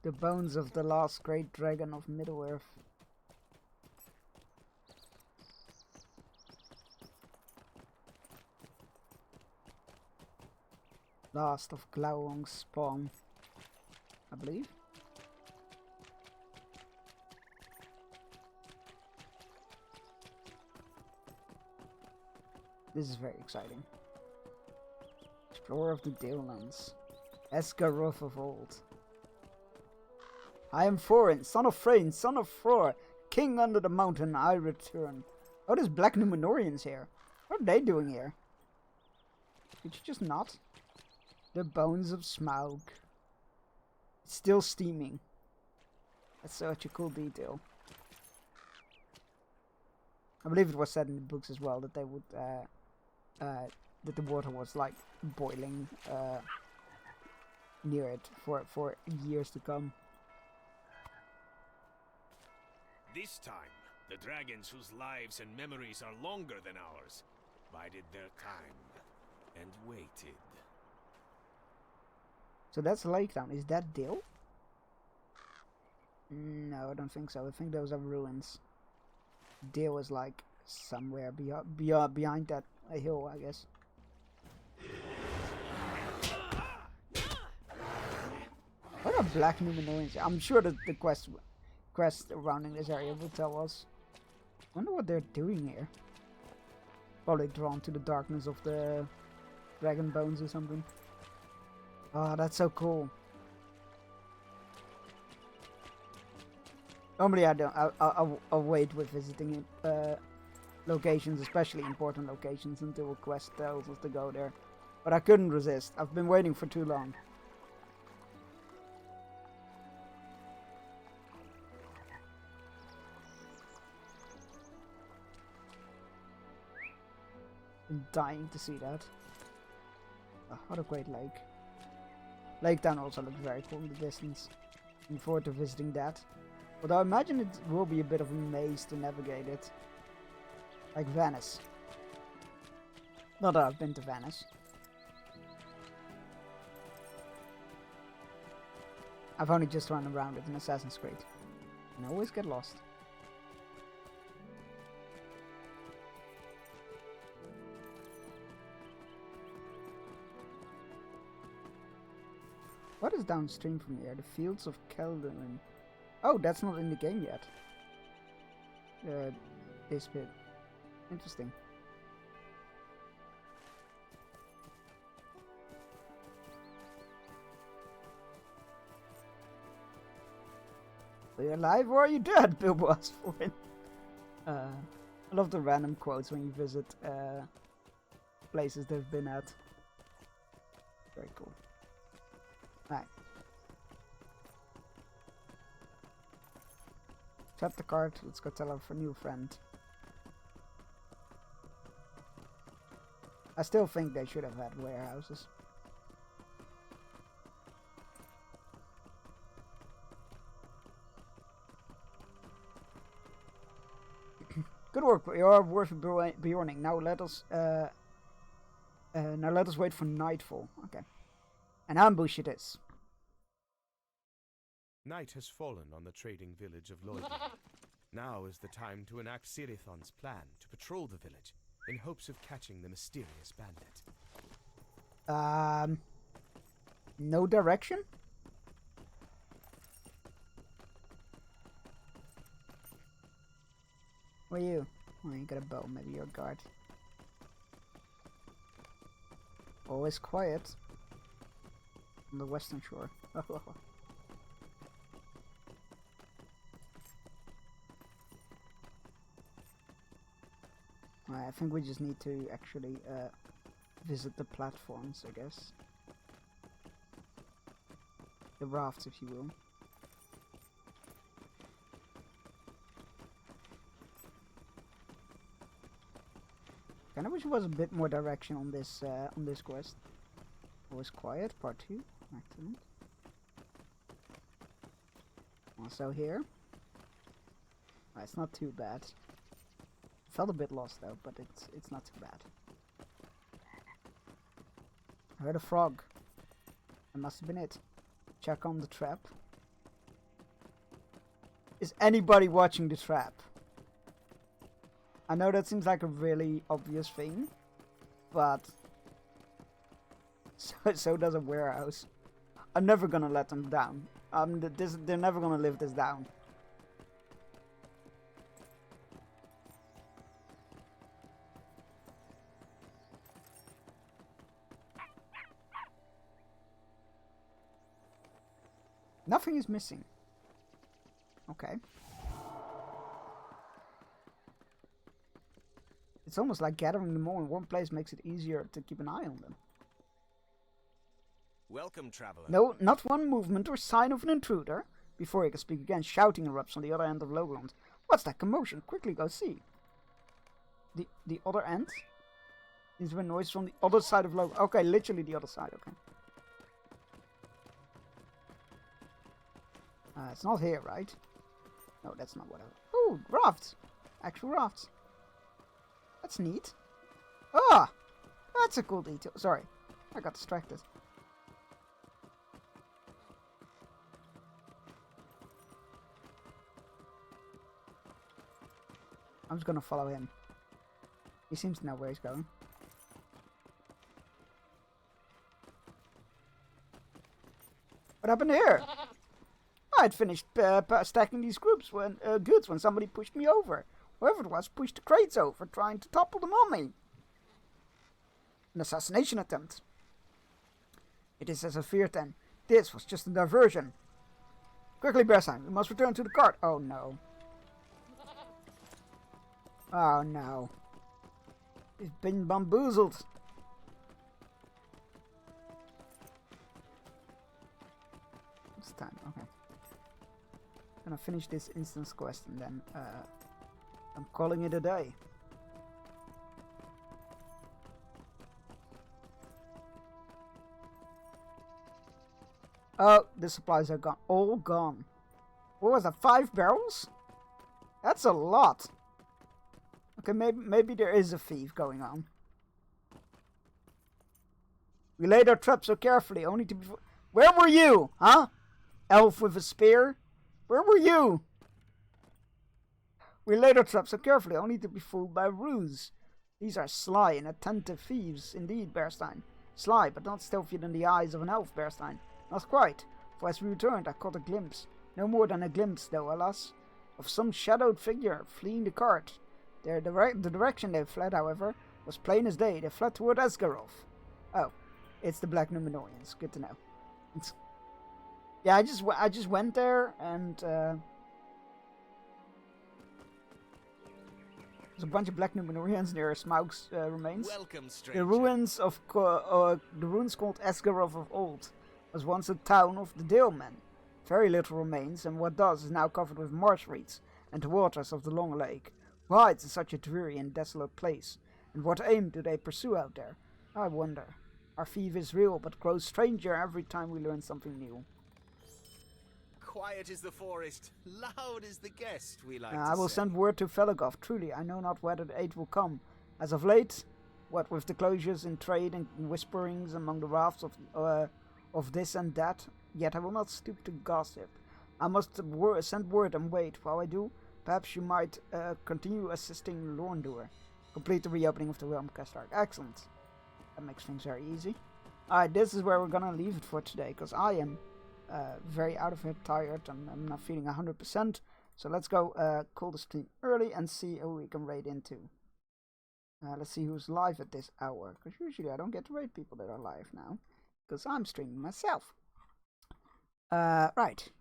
The bones of the last great dragon of Middle-earth. Last of Glaurung's spawn, I believe. This is very exciting. Explorer of the Dalelands. Esgaroth of old. I am Thorin, son of Thrain, son of Thror, king under the mountain, I return. Oh, there's black Numenorians here. What are they doing here? Did you just not? The bones of Smaug. It's still steaming. That's such a cool detail. I believe it was said in the books as well that they would, that the water was like boiling near it for years to come. This time, the dragons whose lives and memories are longer than ours bided their time and waited. So that's Lake Town. Is that Dale? No, I don't think so. I think those are ruins. Dale is like somewhere behind that hill, I guess. What are black Numenorians? I'm sure that the quest surrounding this area will tell us. I wonder what they're doing here. Probably drawn to the darkness of the dragon bones or something. Oh, that's so cool. Normally I don't. I'll wait with visiting locations, especially important locations, until a quest tells us to go there. But I couldn't resist. I've been waiting for too long. I'm dying to see that. Oh, what a great lake. Lake Town also looks very cool in the distance. Looking forward to visiting that. Although I imagine it will be a bit of a maze to navigate it. Like Venice. Not that I've been to Venice. I've only just run around it in Assassin's Creed. And I always get lost. What is downstream from here? The fields of Keldarin. Oh, that's not in the game yet. This bit. Interesting. Are you alive or are you dead? Bilbo asked for it. I love the random quotes when you visit places they've been at. Very cool. Right. Tap the card. Let's go tell our new friend. I still think they should have had warehouses. Good work. You are worth Bjorning. Now let us wait for nightfall. Okay. An ambush it is. Night has fallen on the trading village of Lloyd. Now is the time to enact Sirithon's plan to patrol the village in hopes of catching the mysterious bandit. No direction? Where are you? Oh, you got a bow. Maybe you're a guard. Always quiet. On the western shore. I think we just need to actually visit the platforms, I guess. The rafts, if you will. Kinda wish there was a bit more direction on this quest. Always quiet, part 2. Excellent. Also here. It's not too bad. Felt a bit lost though, but it's not too bad. I heard a frog. That must have been it. Check on the trap. Is anybody watching the trap? I know that seems like a really obvious thing, but so does a warehouse. I'm never gonna let them down. They're never gonna live this down. Nothing is missing. Okay. It's almost like gathering them all in one place makes it easier to keep an eye on them. Welcome, traveler. No, not one movement or sign of an intruder. Before he can speak again, shouting erupts on the other end of Lowground. What's that commotion? Quickly go see. The other end? These were noises from the other side of Lowground. Okay, literally the other side, okay. It's not here, right? No, that's not what I... Oh, rafts! Actual rafts. That's neat. Ah! That's a cool detail. Sorry, I got distracted. I'm just gonna follow him. He seems to know where he's going. What happened here? I'd finished stacking these goods when somebody pushed me over. Whoever it was pushed the crates over, trying to topple them on me. An assassination attempt. It is as I feared then. This was just a diversion. Quickly, Bersheim, we must return to the cart. Oh no. Oh no. He's been bamboozled. It's time, okay. Gonna finish this instance quest and then I'm calling it a day. Oh, the supplies are gone. All gone. What was that? 5 barrels? That's a lot. Okay, maybe there is a thief going on. We laid our trap so carefully, only to be... Where were you, huh? elf with a spear. Where were you? We laid our traps so carefully, only to be fooled by ruse. These are sly and attentive thieves, indeed, Bearstein. Sly, but not stealthier than the eyes of an elf, Bearstein. Not quite, for as we returned I caught a glimpse, no more than a glimpse though, alas, of some shadowed figure fleeing the cart. The direction they fled, however, was plain as day. They fled toward Esgaroth. Oh, it's the Black Numenorians. Good to know. Yeah, I just went there and there's a bunch of Black Numenorians near Smaug's remains. Welcome, stranger. The ruins called Esgaroth of Old was once a town of the Dalemen. Very little remains, and what does is now covered with marsh reeds and the waters of the Long Lake. Why it's such a dreary and desolate place, and what aim do they pursue out there? I wonder. Our thief is real, but grows stranger every time we learn something new. Quiet is the forest, loud is the guest, we like I to will say. send word to Felagov. Truly, I know not whether the aid will come. As of late, what with the closures in trade and whisperings among the rafts of this and that, yet I will not stoop to gossip. I must send word and wait. While I do, perhaps you might continue assisting Lorndur. Complete the reopening of the Realmcast arc. Excellent. That makes things very easy. Alright, this is where we're gonna leave it for today, because I am very out of it, tired, and I'm not feeling 100%. So let's go call the stream early and see who we can raid into. Let's see who's live at this hour, because usually I don't get to raid people that are live now, because I'm streaming myself. Right.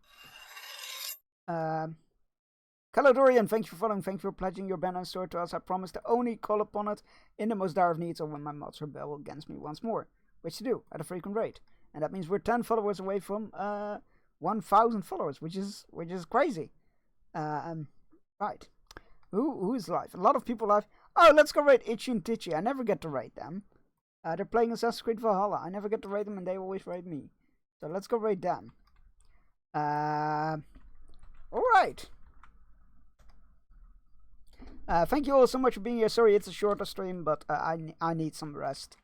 Caledorian, thank you for following, thank you for pledging your banner and sword to us. I promise to only call upon it in the most dire of needs or when my mods rebel against me once more. Which to do, at a frequent rate. And that means we're 10 followers away from 1,000 followers, which is crazy. Right. Who is live? A lot of people live. Oh, let's go raid Itchy and Titchy. I never get to raid them. They're playing Assassin's Creed Valhalla. I never get to raid them and they always raid me. So let's go raid them. Alright. Thank you all so much for being here. Sorry it's a shorter stream, but I need some rest.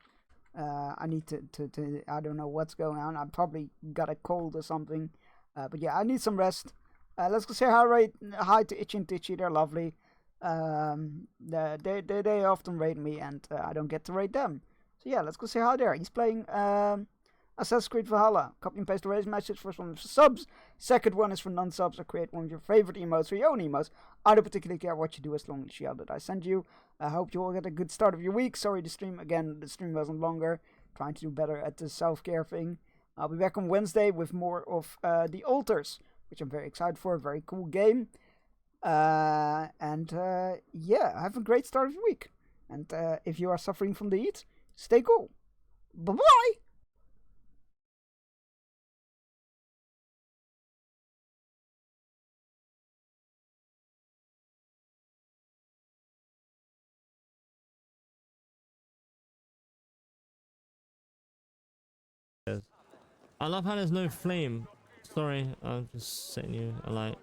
I need to I don't know what's going on. I probably got a cold or something. But yeah, I need some rest. Let's go say hi to Itchy and Titchy. They're lovely. They often raid me and I don't get to raid them. So yeah, let's go say hi there. He's playing Assassin's Creed Valhalla. Copy and paste the raise message. First one is for subs. Second one is for non-subs. Or create one of your favorite emotes or your own emotes. I don't particularly care what you do as long as you have that I send you. I hope you all get a good start of your week. Sorry the stream wasn't longer. Trying to do better at the self-care thing. I'll be back on Wednesday with more of The Altars, which I'm very excited for. A very cool game. Yeah, have a great start of your week. And if you are suffering from the heat, stay cool. Bye-bye! I love how there's no flame. Sorry, I'm just setting you alight.